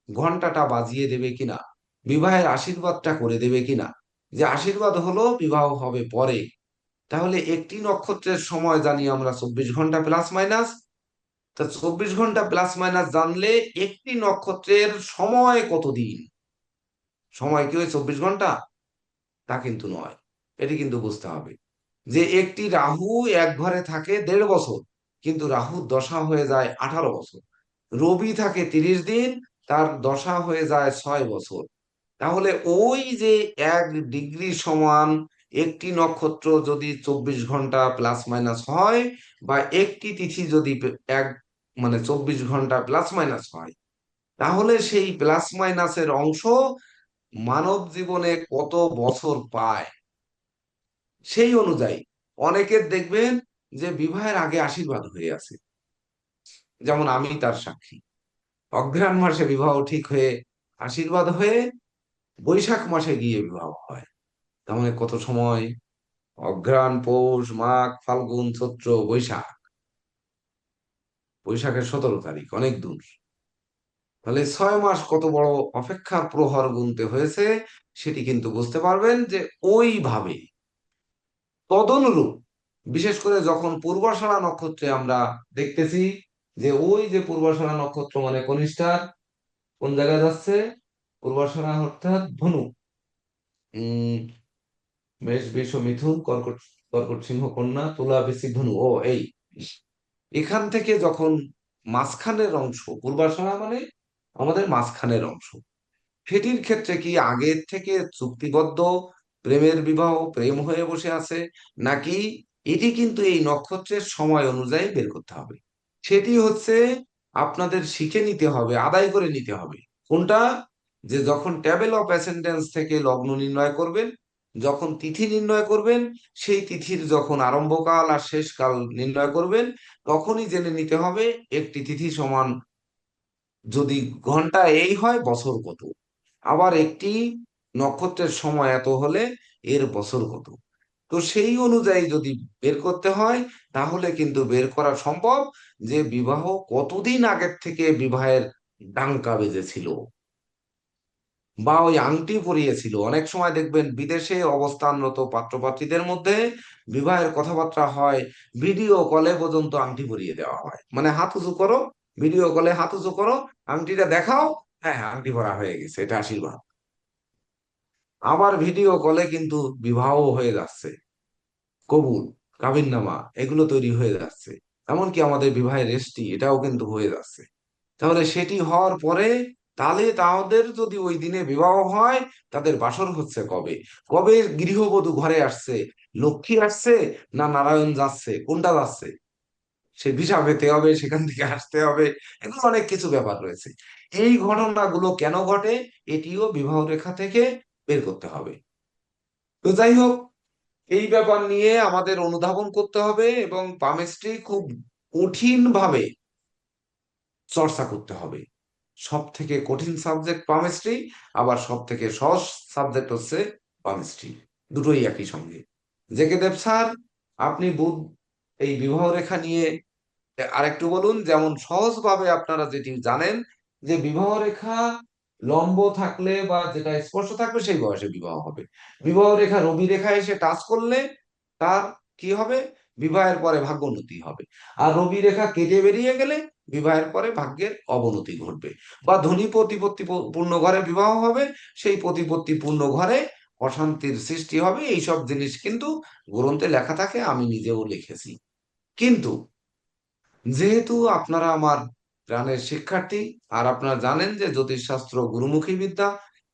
ঘন্টাটা বাজিয়ে দেবে কিনা, বিবাহের আশীর্বাদটা করে দেবে কিনা, যে আশীর্বাদ হলো বিবাহ হবে পরে। তাহলে একটি নক্ষত্রের সময় জানি আমরা 24 ঘন্টা প্লাস মাইনাস। তা 24 ঘন্টা প্লাস মাইনাস জানলে একটি নক্ষত্রের সময় কতদিন? সময় কি ওই 24 ঘন্টা? তা কিন্তু নয়। এটি কিন্তু বুঝতে হবে যে একটি রাহু এক ঘরে থাকে 1.5 বছর, কিন্তু রাহুর দশা হয়ে যায় 18 বছর। রবি থাকে 30 দিন, তার দশা হয়ে যায় 6 বছর। তাহলে ওই যে 1 ডিগ্রি সমান একটি নক্ষত্র যদি 24 ঘন্টা প্লাস মাইনাস হয়, বা একটি তিথি যদি এক মানে 24 ঘন্টা প্লাস মাইনাস হয়, তাহলে সেই প্লাস মাইনাসের অংশ মানব জীবনে কত বছর পায়, সেই অনুযায়ী অনেকের দেখবেন যে বিবাহের আগে আশীর্বাদ হয়ে আছে। যেমন আমি তার সাক্ষী। অঘ্রাণ মাসে বিবাহ ঠিক হয়ে আশীর্বাদ হয়ে বৈশাখ মাসে গিয়ে বিবাহ হয়। তার মানে কত সময়? অঘ্রাণ, পৌষ, মাঘ, ফাল্গুন, চৈত্র, বৈশাখ। বৈশাখের 17 তারিখ, অনেক দূর। তাহলে 6 মাস কত বড় অপেক্ষার প্রহর গুনতে হয়েছে, সেটি কিন্তু বুঝতে পারবেন যে ওইভাবে তদনুরূপ। বিশেষ করে যখন পূর্বাষাঢ়া নক্ষত্রে আমরা দেখতেছি যে ওই যে পূর্বাষাঢ়া নক্ষত্র মানে কনিষ্ঠার কোন জায়গায় যাচ্ছে? পূর্বাষাঢ়া অর্থাৎ ধনু, উম মেষ, বৃষ, মিথুন, কর্কট, কর্কট, সিংহ, কন্যা, তুলা, বৃশ্চিক, ধনু, ও এই এখান থেকে যখন মাঝখানের অংশ, পূর্বাষাঢ়া মানে আমাদের মাঝখানের অংশ, সেটির ক্ষেত্রে কি আগের থেকে চুক্তিবদ্ধ প্রেমের বিবাহ, প্রেম হয়ে বসে আছে, নাকি এটি কিন্তু এই নক্ষত্রের সময় অনুযায়ী বের করতে হবে। সেটি হচ্ছে আপনাদের শিখে নিতে হবে, আদায় করে নিতে হবে। কোনটা? যে যখন টেবিল অফ অ্যাসেন্ডেন্স থেকে লগ্ন নির্ণয় করবেন, যখন তিথি নির্ণয় করবেন, সেই তিথির যখন আরম্ভকাল আর শেষকাল নির্ণয় করবেন, তখনই জেনে নিতে হবে একটি তিথি সমান যদি ঘন্টা এই হয় বছর কত, আবার একটি নক্ষত্রের সময় এত হলে এর বছর কত। তো সেই অনুযায়ী যদি বের করতে হয়, তাহলে কিন্তু বের করা সম্ভব যে বিবাহ কতদিন আগের থেকে বিবাহের ডাঙ্কা বেজেছিল, বা ওই আংটি পরিয়েছিল। অনেক সময় দেখবেন বিদেশে অবস্থানরত পাত্রপাত্রীদের মধ্যে বিবাহের কথাবার্তা হয়, ভিডিও কলে পর্যন্ত আংটি পরিয়ে দেওয়া হয়, মানে হাত উঁচু করো, ভিডিও কলে হাত উঁচু করো, আংটিটা দেখাও, হ্যাঁ হ্যাঁ আংটি পরা হয়ে গেছে, এটা আশীর্বাদ। আবার ভিডিও কলে কিন্তু বিবাহ হয়ে যাচ্ছে, কবুল, কাবিননামা এগুলো তৈরি হয়ে যাচ্ছে। এমনকি আমাদের বিবাহের রেজিস্ট্রি এটাও কিন্তু হয়ে যাচ্ছে। তাহলে সেটি হওয়ার পরে তাহলে তাদের যদি ওই দিনে বিবাহ হয়, তাদের বাসর হচ্ছে কবে, কবে গৃহবধূ ঘরে আসছে, লক্ষ্মী আসছে না নারায়ণ যাচ্ছে, কোনটা যাচ্ছে, সে ভিসা পেতে হবে, সেখান থেকে আসতে হবে, এগুলো অনেক কিছু ব্যাপার রয়েছে। এই ঘটনাগুলো কেন ঘটে, এটিও বিবাহ রেখা থেকে বের করতে হবে। তো যাই হোক, এই ব্যাপার নিয়ে আমাদের অনুধাবন করতে হবে এবং পামিস্ট্রি খুব কঠিন ভাবে চর্চা করতে হবে। সব থেকে কঠিন সাবজেক্ট পামিস্ট্রি, আবার সব থেকে সহজ সাবজেক্ট হচ্ছে পামিস্ট্রি, দুটোই একই সঙ্গে। জেকে দেব স্যার, আপনি এই বিবাহ রেখা নিয়ে আরেকটু বলুন, যেমন সহজভাবে আপনারা যেটি জানেন যে বিবাহ রেখা লম্ব থাকলে বা যেটা স্পর্শ থাকবে সেই বয়সে বিবাহ হবে। বিবাহ রেখা রবি রেখা এসে টাচ করলে তার কি হবে, বিবাহের পরে ভাগ্যোন্নতি হবে। আর রবি রেখা কেটে বেরিয়ে গেলে বিবাহের পরে ভাগ্যের অবনতি ঘটবে। বা ধনী প্রতিপত্তি পূর্ণ ঘরে বিবাহ হবে, সেই প্রতিপত্তি পূর্ণ ঘরে অশান্তির সৃষ্টি হবে। এইসব জিনিস কিন্তু গ্রন্থে লেখা থাকে, আমি নিজেও লিখেছি। কিন্তু যেহেতু আপনারা আমার প্রাণের শিক্ষার্থী, আর আপনারা জানেন যে জ্যোতিষশাস্ত্র গুরুমুখী বিদ্যা,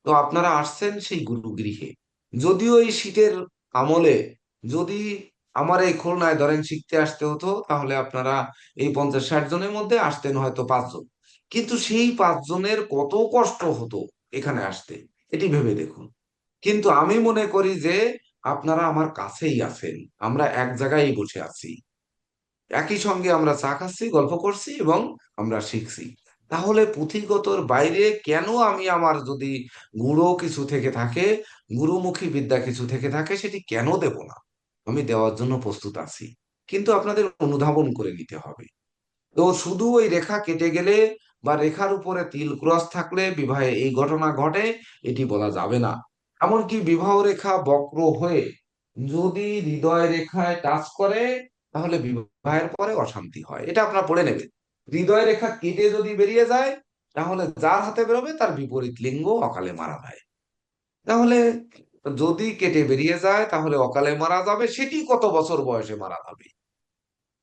তো আপনারা আসছেন সেই গুরুগৃহে। যদিও এই শীতের আমলে যদি আমার এই খুলনায় ধরেন শিখতে আসতে হতো, তাহলে আপনারা এই 50-60 জনের মধ্যে আসতেন হয়তো 5 জন। কিন্তু সেই 5 জনের কত কষ্ট হতো এখানে আসতে, এটি ভেবে দেখুন। কিন্তু আমি মনে করি যে আপনারা আমার কাছেই আছেন, আমরা এক জায়গায় বসে আছি, একই সঙ্গে আমরা চা খাচ্ছি, গল্প করছি এবং আমরা শিখছি। তাহলে পুঁথিগতর বাইরে কেন আমি আমার যদি গুরু কিছু থেকে থাকে, গুরুমুখী বিদ্যা কিছু থেকে থাকে, সেটি কেন দেব না? আমি দেওয়ার জন্য প্রস্তুত আছি, কিন্তু আপনাদের অনুধাবন করে নিতে হবে। তো শুধু ওই রেখা কেটে গেলে বা রেখার উপরে তিল ক্রস থাকলে বিবাহে এই ঘটনা ঘটে, এটি বলা যাবে না। এমনকি বিবাহ রেখা বক্র হয়ে যদি হৃদয় রেখায় টাচ করে, তাহলে বিবাহের পরে অশান্তি হয়, এটা আপনারা পড়ে নেবেন। হৃদয় রেখা কেটে যদি বেরিয়ে যায়, তাহলে যার হাতে বেরোবে তার বিপরীত লিঙ্গ অকালে মারা যায়। তাহলে যদি কেটে বেরিয়ে যায় তাহলে অকালে মারা যাবে, সেটি কত বছর বয়সে মারা যাবে,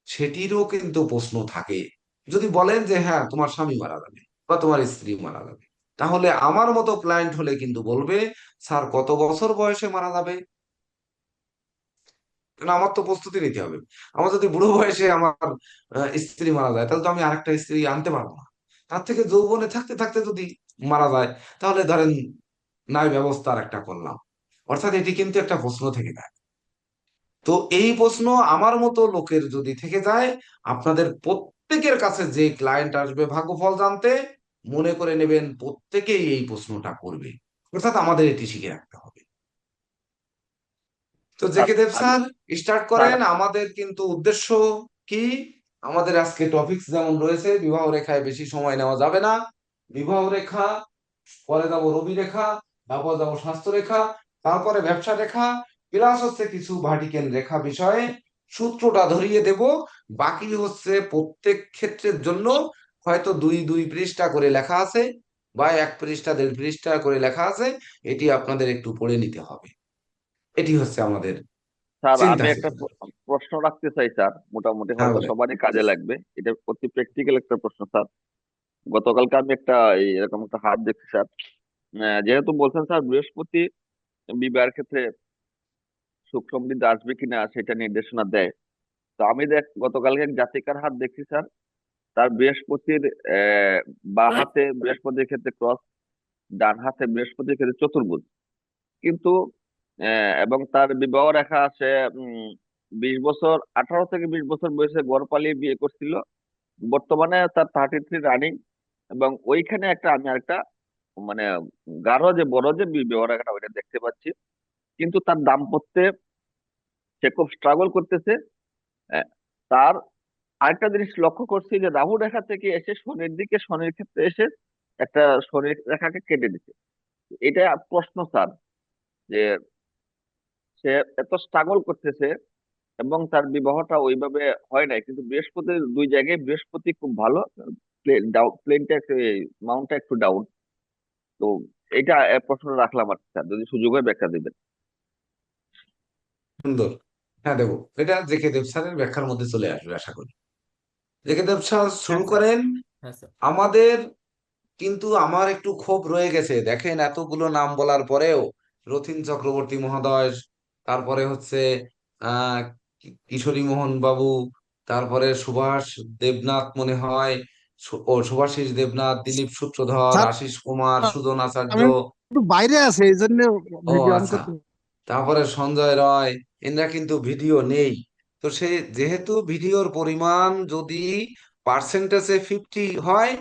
সেটিরও কিন্তু প্রশ্ন থাকে। যদি বলেন যে হ্যাঁ তোমার স্বামী মারা যাবে বা তোমার স্ত্রী মারা যাবে, তাহলে আমার মতো ক্লায়েন্ট হলে কিন্তু বলবে, স্যার কত বছর বয়সে মারা যাবে? কারণ আমার তো প্রস্তুতি নিতে হবে। আমার যদি বুড়ো বয়সে আমার স্ত্রী মারা যায়, তাহলে তো আমি আরেকটা স্ত্রী আনতে পারবো না। তার থেকে যৌবনে থাকতে থাকতে যদি মারা যায়, তাহলে ধরেন ন্যায় ব্যবস্থার একটা করলাম। অর্থাৎ এটি কিন্তু একটা প্রশ্ন থেকে যায়। তো এই প্রশ্ন আমার মতো লোকের যদি থেকে যায়, আপনাদের প্রত্যেকের কাছে যে ক্লায়েন্ট আসবে ভাগ্যফল জানতে, মনে করে নেবেন প্রত্যেকেই এই প্রশ্নটা করবে। অর্থাৎ আমাদের এটি শিখে রাখতে হবে। তো স্যার জেকে দেব আমি স্যার, স্টার্ট স্যার করেন। আমাদের কিন্তু উদ্দেশ্য কি, আমাদের আজকে টপিকস যেমন রয়েছে, বিবাহ রেখায় বেশি সময় নেওয়া যাবে না। বিবাহ রেখা, পরে যাবো রবি রেখা, তারপর যাবো স্বাস্থ্য রেখা, তারপরে ব্যবসা রেখা, প্লাস হচ্ছে কিছু ভার্টিক্যাল রেখা বিষয়ে সূত্রটা ধরিয়ে দেব। বাকি হচ্ছে প্রত্যেক ক্ষেত্রের জন্য হয়তো 2-2 পৃষ্ঠা করে লেখা আছে, বা 1 পৃষ্ঠা 1.5 পৃষ্ঠা করে লেখা আছে। এটি আপনাদের একটু পড়ে নিতে হবে। এটি হচ্ছে আমাদের স্যার চিন্তা আমি একটা চেতনা। প্রশ্ন রাখতে চাই স্যার, মোটামুটি হ্যাঁ হয়তো বলে। সবারই কাজে লাগবে। এটা অতি প্র্যাকটিক্যাল একটা প্রশ্ন স্যার। গতকালকে আমি একটা এরকম একটা হাত দেখছি স্যার। যেহেতু বলছেন স্যার বৃহস্পতি বিবাহের ক্ষেত্রে সুখ সমৃদ্ধি আসবে কিনা সেটা নির্দেশনা দেয়। তো আমি গতকালকে এক জাতিকার হাত দেখছি স্যার। তার বৃহস্পতির আহ বাঁ হাতে বৃহস্পতির ক্ষেত্রে ক্রস, ডান হাতে বৃহস্পতির ক্ষেত্রে চতুর্ভুজ। কিন্তু এবং তার বিবাহ রেখা আছে 20 বছর, 18 থেকে 20 বছর বয়সে ঘর পালিয়ে বিয়ে করছিল। বর্তমানে তার 33 রানিং। এবং ওইখানে আমি আরেকটা মানে গাঢ় যে বড় যে বিবাহ রেখাটা ওইটা দেখতে পাচ্ছি। কিন্তু তার দাম্পত্যে সে খুব স্ট্রাগল করতেছে। আহ, তার আরেকটা জিনিস লক্ষ্য করছি যে রাহু রেখা থেকে এসে শনির দিকে, শনির ক্ষেত্রে এসে একটা শনির রেখাকে কেটে দিচ্ছে। এটা প্রশ্ন স্যার, যে সে এত স্ট্রাগল করতেছে এবং তার বিবাহটা ওইভাবে হয় নাই, কিন্তু বৃহস্পতির দুই জায়গায় বৃহস্পতি খুব ভালো। প্লেনটা একটু, মাউন্টটা একটু ডাউন। তো এটা প্রশ্ন রাখলাম আর কি স্যার, যদি সুযোগ হয় ব্যাখ্যা দিবেন। সুন্দর। হ্যাঁ, দেবো। এটা জেকে দেব স্যারের ব্যাখ্যার মধ্যে চলে আসবে আশা করি। জেকে দেব স্যার শুরু হ্যাঁ স্যার। করেন। হ্যাঁ স্যার। আমাদের কিন্তু আমার একটু ক্ষোভ রয়ে গেছে, দেখেন এতগুলো নাম বলার পরেও রথীন চক্রবর্তী মহোদয়, তারপরে হচ্ছে কিশোরী মোহন বাবু, তারপরে সুভাষ দেবনাথ মনে হয়, সুভাষিস দেবনাথ, দিলীপ সূত্রধর, স্যার, আশিস কুমার, সুজন আচার্য। আমি একটু বাইরে আছি, এই জন্য ও ভিডিও অন আচ্ছা। করতে। তারপরে সঞ্জয় রয়, এরা কিন্তু ভিডিও নেই। তো সে যেহেতু ভিডিওর পরিমাণ যদি পার্সেন্টেজে 50 হয়,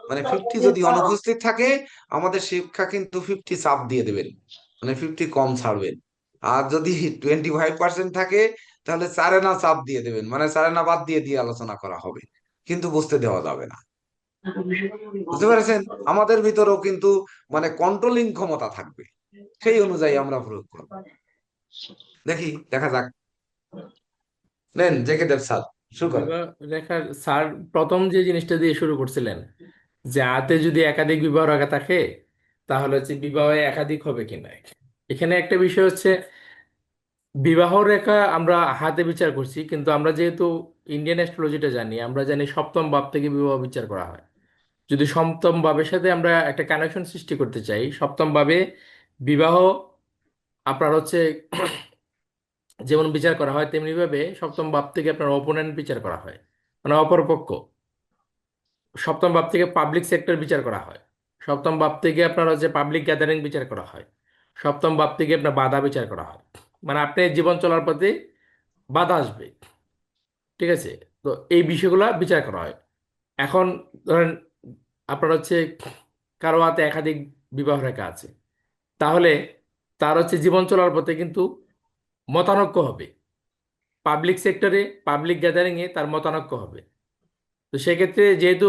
মানে 50 যদি অনুপস্থিত থাকে, আমাদের শিক্ষা কিন্তু 50 চাপ দিয়ে দেবেন, মানে 50 কম ছাড়বেন। আর যদি 25% থাকে, তাহলে চারে না চাপ দিয়ে দেবেন, মানে চারে না বাদ দিয়ে দিয়ে আলোচনা করা হবে, কিন্তু বুঝতে দেওয়া যাবে না। বুঝতে পেরেছেন? আমাদের ভিতরেও কিন্তু মানে কন্ট্রোলিং ক্ষমতা থাকবে, সেই অনুযায়ী আমরা প্রয়োগ করবো। দেখি, দেখা যাক। নেন জেকে দেব স্যার, শুরু করেন। বিবাহ রেখার স্যার প্রথম যে জিনিসটা দিয়ে শুরু করছিলেন, যে হাতে যদি একাধিক বিবাহ রেখা থাকে তাহলে হচ্ছে বিবাহে একাধিক হবে কিনা। এখানে একটা বিষয় হচ্ছে, বিবাহ রেখা আমরা হাতে বিচার করছি, কিন্তু আমরা যেহেতু ইন্ডিয়ান অ্যাস্ট্রোলজিটা জানি, আমরা জানি সপ্তম ভাব থেকে বিবাহ বিচার করা হয়। যদি সপ্তম ভাবের সাথে আমরা একটা কানেকশন সৃষ্টি করতে চাই, সপ্তম ভাবে বিবাহ আপনার হচ্ছে যেমন বিচার করা হয়, তেমনি ভাবে সপ্তম ভাব থেকে আপনার অপোনেন্ট বিচার করা হয়, মানে অপরপক্ষ। সপ্তম ভাব থেকে পাবলিক সেক্টর বিচার করা হয়। সপ্তম ভাব থেকে আপনার হচ্ছে পাবলিক গ্যাদারিং বিচার করা হয়। সপ্তম ভাব থেকে আপনার বাধা বিচার করা হয়, মানে আপনি জীবন চলার পথে বাধা আসবে। ঠিক আছে? তো এই বিষয়গুলো বিচার করা হয়। এখন ধরেন আপনার হচ্ছে কারো হাতে একাধিক বিবাহ রেখা আছে, তাহলে তার হচ্ছে জীবন চলার পথে কিন্তু মতানৈক্য হবে। পাবলিক সেক্টরে, পাবলিক গ্যাদারিংয়ে তার মতানৈক্য হবে। তো সেক্ষেত্রে যেহেতু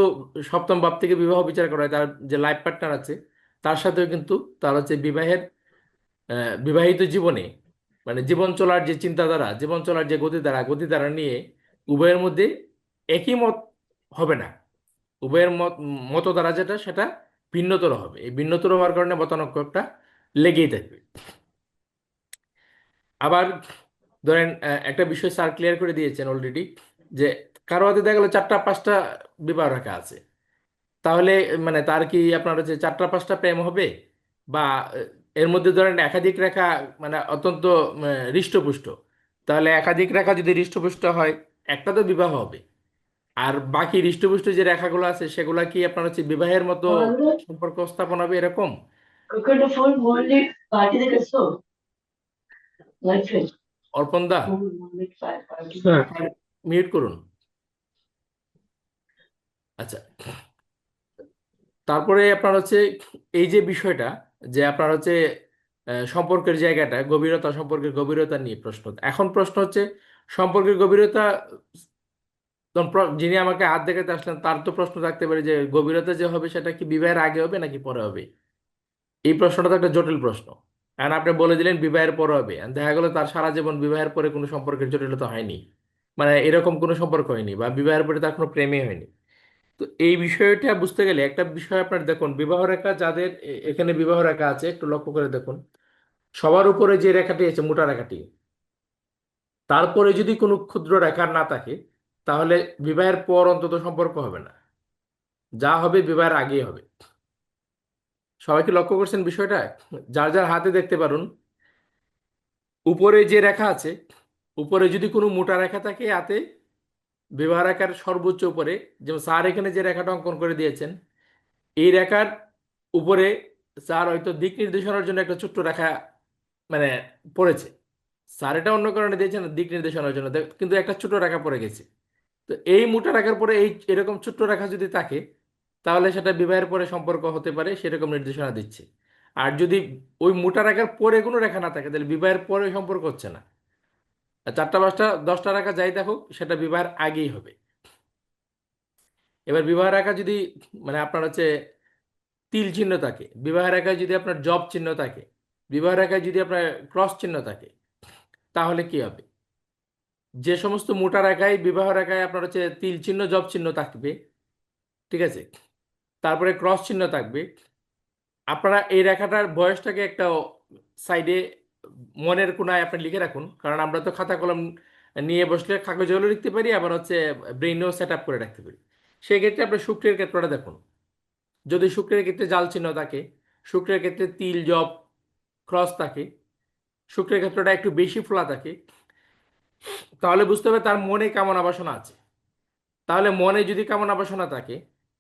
সপ্তম ভাব থেকে বিবাহ বিচার করা হয়, তার যে লাইফ পার্টনার আছে তার সাথেও কিন্তু তার হচ্ছে বিবাহিত জীবনে, মানে জীবন চলার যে চিন্তাধারা, জীবন চলার যে গতিধারা নিয়ে উভয়ের মধ্যে একই মত হবে না। উভয়ের মতধারা যেটা, সেটা ভিন্নতর হবে। এই ভিন্নতর হওয়ার কারণে মতানৈক্যটা লেগেই থাকবে। আবার ধরেন একটা বিষয় স্যার ক্লিয়ার করে দিয়েছেন অলরেডি, যে কারো হাতে দেখা গেলো 4টা 5টা বিবাহ রেখা আছে, তাহলে মানে তার কি আপনার হচ্ছে 4টা 5টা প্রেম হবে? বা এর মধ্যে ধরেন একাধিক রেখা মানে অত্যন্ত হৃষ্টপুষ্ট, তাহলে একাধিক রেখা যদি হৃষ্টপুষ্ট হয়, একটা তো বিবাহ হবে। আর বাকি হৃষ্টপুষ্ট যে রেখাগুলো আছে সেগুলা কি আপনার হচ্ছে বিবাহের মতো সম্পর্ক স্থাপন হবে এরকম? অর্পণ দা, স্যার, মিউট করুন। আচ্ছা, তারপরে আপনার হচ্ছে এই যে বিষয়টা, যে আপনার হচ্ছে সম্পর্কের জায়গাটা, গভীরতা, সম্পর্কের গভীরতা নিয়ে প্রশ্ন। এখন প্রশ্ন হচ্ছে সম্পর্কের গভীরতা, তখন যিনি আমাকে হাত দেখাতে আসলেন তার তো প্রশ্ন থাকতে পারে যে গভীরতা যে হবে সেটা কি বিবাহের আগে হবে নাকি পরে হবে। এই প্রশ্নটা তো একটা জটিল প্রশ্ন। কারণ আপনি বলে দিলেন বিবাহের পরে হবে, আর দেখা গেলো তার সারা জীবন বিবাহের পরে কোনো সম্পর্কের জটিলতা হয়নি, মানে এরকম কোনো সম্পর্ক হয়নি, বা বিবাহের পরে তার কোনো প্রেমই হয়নি। তো এই বিষয়টা বুঝতে গেলে একটা বিষয় আপনার দেখুন, বিবাহ রেখা যাদের এখানে বিবাহ রেখা আছে একটু লক্ষ্য করে দেখুন, সবার উপরে যে রেখাটি আছে মোটা রেখাটি, তারপরে যদি কোনো ক্ষুদ্র রেখা না থাকে, তাহলে বিবাহের পর অন্তত সম্পর্ক হবে না, যা হবে বিবাহের আগেই হবে। সবাই কি লক্ষ্য করছেন বিষয়টা? যার যার হাতে দেখতে পারুন, উপরে যে রেখা আছে, উপরে যদি কোনো মোটা রেখা থাকে হাতে, বিবাহ রেখার সর্বোচ্চ উপরে, যেমন স্যার এখানে যে রেখাটা অঙ্কন করে দিয়েছেন, এই রেখার উপরে স্যার হয়তো দিক নির্দেশনার জন্য একটা ছোট্ট রেখা মানে পড়েছে। স্যার এটা অন্য কারণে দিয়েছেন দিক নির্দেশনার জন্য, কিন্তু একটা ছোট রেখা পড়ে গেছে। তো এই মোটা রেখার পরে এই এরকম ছোট্ট রেখা যদি থাকে, তাহলে সেটা বিবাহের পরে সম্পর্ক হতে পারে, সেরকম নির্দেশনা দিচ্ছে। আর যদি ওই মোটা রেখার পরে কোনো রেখা না থাকে, তাহলে বিবাহের পরে সম্পর্ক হচ্ছে না। আর 4টা 5টা 10টা রেখা যাই থাকুক, সেটা বিবাহের আগেই হবে। এবার বিবাহ রেখা যদি মানে আপনার হচ্ছে তিল চিহ্ন থাকে, বিবাহ রেখায় যদি আপনার জব চিহ্ন থাকে, বিবাহ রেখায় যদি আপনার ক্রস চিহ্ন থাকে, তাহলে কি হবে? যে সমস্ত মোটা রেখায় বিবাহ রেখায় আপনার হচ্ছে তিল চিহ্ন জব চিহ্ন থাকবে, ঠিক আছে, তারপরে ক্রস চিহ্ন থাকবে, আপনারা এই রেখাটার বয়সটাকে একটা সাইডে মনের কোণায় আপনি লিখে রাখুন, কারণ আমরা তো খাতা কলম নিয়ে বসলে কাগজেও লিখতে পারি, আবার হচ্ছে ব্রেইনেও সেট আপ করে রাখতে পারি। সেই ক্ষেত্রে আপনি শুক্রের ক্ষেত্রটা দেখুন। যদি শুক্রের ক্ষেত্রে জাল চিহ্ন থাকে, শুক্রের ক্ষেত্রে তিল জব ক্রস থাকে, শুক্রের ক্ষেত্রটা একটু বেশি ফোলা থাকে, তাহলে বুঝতে হবে তার মনে কামনা বাসনা আছে। তাহলে মনে যদি কামনা বাসনা থাকে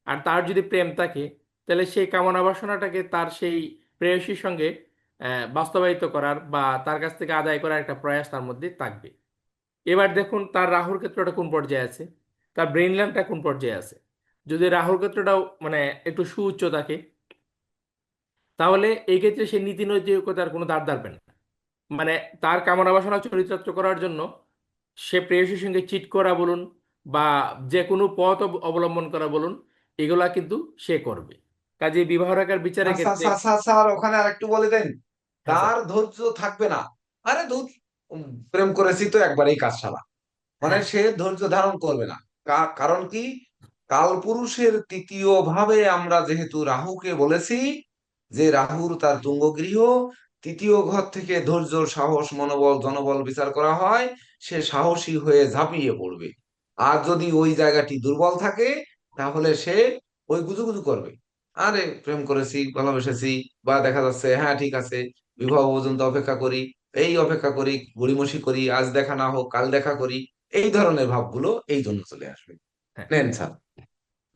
আর তার যদি প্রেম থাকে, তাহলে সেই কামনা বাসনাটাকে তার সেই প্রেয়সীর সঙ্গে বাস্তবায়িত করার বা তার কাছ থেকে আদায় করার একটা প্রয়াস তার মধ্যে থাকবে। এবার দেখুন তার রাহুর ক্ষেত্রটা কোন পর্যায়ে আছে, তার ব্রেইন ল্যান্ডটা কোন পর্যায়ে আছে। যদি রাহুর ক্ষেত্রটাও মানে একটু সুউচ্চ থাকে, তাহলে এই ক্ষেত্রে সে নীতি নৈতিকতার কোনো ধার ধারবে না। মানে তার কামনা বাসনা চরিতার্থ করার জন্য সে প্রেয়সীর সঙ্গে চিট করা বলুন বা যে কোনো পথ অবলম্বন করা বলুন, এগুলা কিন্তু সে করবে। কাজে বিবাহ রেখার বিচারের স্যার ক্ষেত্রে স্যার স্যার স্যার ওখানে আরেকটু বলে দেন। হ্যাঁ স্যার। তার ধৈর্য থাকবে না। আরে ধুর, প্রেম করেছি তো একবারেই কাজ সারা, মানে হ্যাঁ সে ধৈর্য ধারণ করবে না। কারণ কি, কালপুরুষের তৃতীয় ভাবে আমরা যেহেতু রাহুকে বলেছি যে রাহুর তার তুঙ্গ গৃহ, তৃতীয় ঘর থেকে ধৈর্য, সাহস, মনোবল, জনবল বিচার করা হয়, সে সাহসী হয়ে ঝাঁপিয়ে পড়বে। আর যদি ওই জায়গাটি দুর্বল থাকে, তাহলে সে ওই গুজুগুজু করবে। আরে প্রেম করেছি, ভালোবেসেছি, বা দেখা যাচ্ছে হ্যাঁ ঠিক আছে, বিবাহ পর্যন্ত অপেক্ষা করি, এই অপেক্ষা করি, গড়িমসি করি, আজ দেখা না হোক কাল দেখা করি, এই ধরনের ভাবগুলো এই জন্য চলে আসবে। হ্যাঁ। নেন স্যার,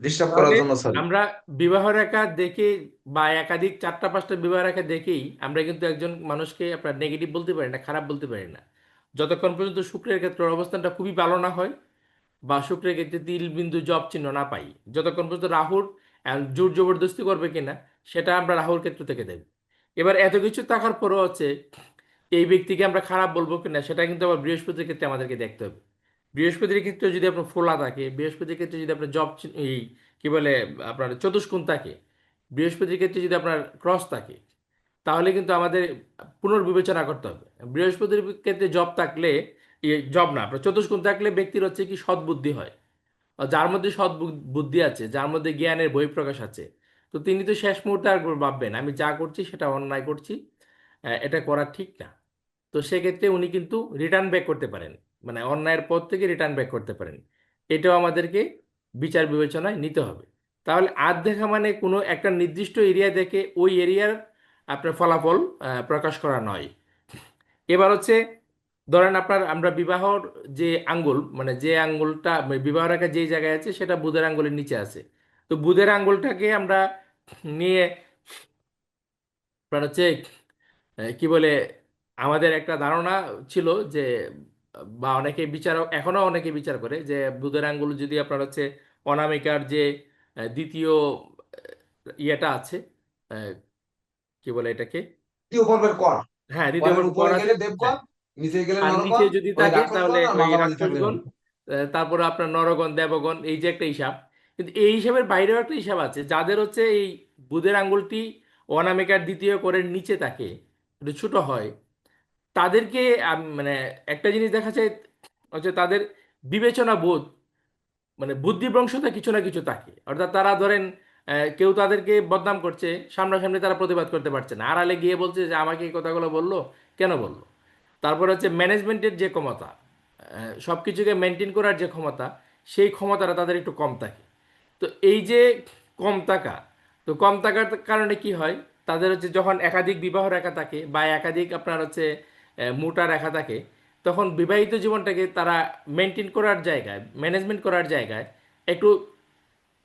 ডিস্টার্ব করার তাহলে জন্য সরি। আমরা বিবাহ রেখা দেখে বা একাধিক 4টা 5টা বিবাহ রেখা দেখেই আমরা কিন্তু একজন মানুষকে আপনার নেগেটিভ বলতে পারি না, খারাপ বলতে পারি না, যতক্ষণ পর্যন্ত শুক্রের ক্ষেত্রে অবস্থানটা খুবই ভালো না হয় বা শুক্রের ক্ষেত্রে তিল বিন্দু জব চিহ্ন না পাই। যতক্ষণ পর্যন্ত রাহুর জোর জবরদস্তি করবে কিনা সেটা আমরা রাহুর ক্ষেত্র থেকে দেব। এবার এত কিছু থাকার পরও হচ্ছে এই ব্যক্তিকে আমরা খারাপ বলবো কিনা সেটা কিন্তু আবার বৃহস্পতির ক্ষেত্রে আমাদেরকে দেখতে হবে। বৃহস্পতির ক্ষেত্রে যদি আপনার ফোলা থাকে, বৃহস্পতির ক্ষেত্রে যদি আপনার জব এই কি বলে আপনার চতুষ্কোণ থাকে, বৃহস্পতির ক্ষেত্রে যদি আপনার ক্রস থাকে, তাহলে কিন্তু আমাদের পুনর্বিবেচনা করতে হবে। বৃহস্পতির ক্ষেত্রে জব থাকলে, জব না আপনার চতুষ্কোণ থাকলে ব্যক্তির হচ্ছে কি সদ্বুদ্ধি হয়। আর যার মধ্যে সৎ বুদ্ধি আছে, যার মধ্যে জ্ঞানের বহিঃপ্রকাশ আছে, তো তিনি তো শেষ মুহূর্তে আর ভাববেন আমি যা করছি সেটা অন্যায় করছি, এটা করা ঠিক না। তো সেক্ষেত্রে উনি কিন্তু রিটার্ন ব্যাক করতে পারেন, মানে অন্যায়ের পথ থেকে রিটার্ন ব্যাক করতে পারেন। এটাও আমাদেরকে বিচার বিবেচনায় নিতে হবে। তাহলে আজ দেখা মানে কোনো একটা নির্দিষ্ট এরিয়া দেখে ওই এরিয়ার আপনার ফলাফল প্রকাশ করা নয়। এবার হচ্ছে ধরেন আপনার আমরা বিবাহর যে আঙ্গুল, মানে যে আঙ্গুলটা মানে বিবাহ রেখা যেই জায়গায় আছে সেটা বুধের আঙ্গুলের নিচে আছে। তো বুধের আঙ্গুলটাকে আমরা নিয়ে আপনার হচ্ছে কি বলে আমাদের একটা ধারণা ছিল যে বা অনেকে বিচার এখনো অনেকে বিচার করে যে বুধের আঙ্গুল যদি আপনার হচ্ছে অনামিকার যে দ্বিতীয় ইয়েটা আছে, আহ, কি বলে এটাকে, দ্বিতীয় পর্বের কর, হ্যাঁ দ্বিতীয় করের পর্ব কর উপরে আছে। গেলে হ্যাঁ, দেবগণ, নিচে গেলে আর নিচে নরগণ, যদি ওই থাকে তাহলে রাক্ষসগণ আর ওই মাঝামাঝি থাকলে রাক্ষসগণ, তারপরে আপনার নরগণ দেবগণ, এই যে একটা হিসাব। কিন্তু এই হিসাবের বাইরেও একটা হিসাব আছে, যাদের হচ্ছে এই বুধের আঙ্গুলটি অনামিকার দ্বিতীয় করের নিচে থাকে, একটু ছোট হয়, তাদেরকে মানে একটা জিনিস দেখা যায় হচ্ছে তাদের বিবেচনা বোধ মানে বুদ্ধিভ্রংশতা কিছু না কিছু থাকে। অর্থাৎ তারা ধরেন কেউ তাদেরকে বদনাম করছে, সামনাসামনি তারা প্রতিবাদ করতে পারছে না, আড়ালে গিয়ে বলছে যে আমাকে এই কথাগুলো বললো, কেন বললো। তারপর হচ্ছে ম্যানেজমেন্টের যে ক্ষমতা, সব কিছুকে মেনটেন করার যে ক্ষমতা, সেই ক্ষমতাটা তাদের একটু কম থাকে। তো এই যে কম টাকা, তো কম টাকার কারণে কি হয়, তাদের হচ্ছে যখন একাধিক বিবাহ রেখা থাকে বা একাধিক আপনার হচ্ছে মোটা রেখা থাকে, তখন বিবাহিত জীবনটাকে তারা মেনটেন করার জায়গায়, ম্যানেজমেন্ট করার জায়গায় একটু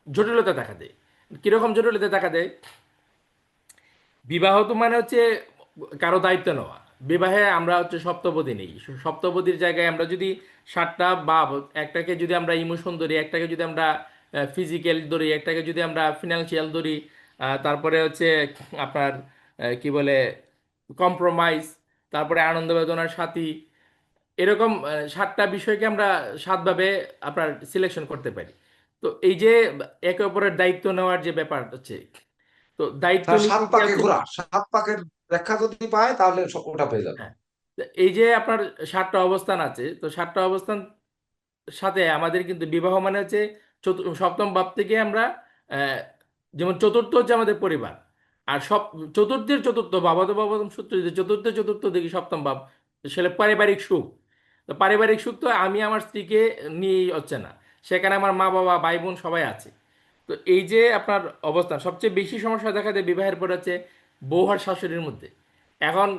জটিলতা দেখা দেয়। কীরকম জটিলতা দেখা দেয়, বিবাহ তো মানে হচ্ছে কারো দায়িত্ব নেওয়া। বিবাহে আমরা হচ্ছে সপ্তপদী নেই, সপ্তপদীর জায়গায় আমরা যদি 7টা বা একটাকে যদি আমরা ইমোশন ধরি, একটাকে যদি আমরা ফিজিক্যাল ধরি, একটাকে যদি আমরা ফিনান্সিয়াল ধরি, তারপরে হচ্ছে আপনার কি বলে কম্প্রোমাইজ, তারপরে আনন্দ বেদনার সাথী, এরকম 7টা বিষয়কে আমরা 7ভাবে আপনার সিলেকশন করতে পারি। তো এই যে একে অপরের দায়িত্ব নেওয়ার যে ব্যাপার হচ্ছে, তো দায়িত্ব তার নিতে সাত গিয়ে পাকে হচ্ছে ঘোরা, সাত পাকের ব্যাখ্যা যদি পায় তাহলে ওটা পেয়ে যাবে। হ্যাঁ, তো এই যে আপনার 7টা অবস্থান আছে, তো 7টা অবস্থান সাথে আমাদের কিন্তু বিবাহ মানে হচ্ছে সপ্তম ভাব থেকে আমরা আহ, যেমন চতুর্থ হচ্ছে আমাদের পরিবার, আর সব চতুর্থের চতুর্থ বাবাতো বাবাতম সূত্র যদি চতুর্থের চতুর্থ দেখি সপ্তম ভাব, সেটা পারিবারিক সুখ। তো পারিবারিক সুখ তো আমি আমার স্ত্রীকে নিয়েই হচ্ছে না, সেখানে আমার মা বাবা ভাই বোন সবাই আছে। তো এই যে আপনার অবস্থান, সবচেয়ে বেশি সমস্যা দেখা যায় বিবাহের পর হচ্ছে বউ আর শাশুড়ির মধ্যে। এখন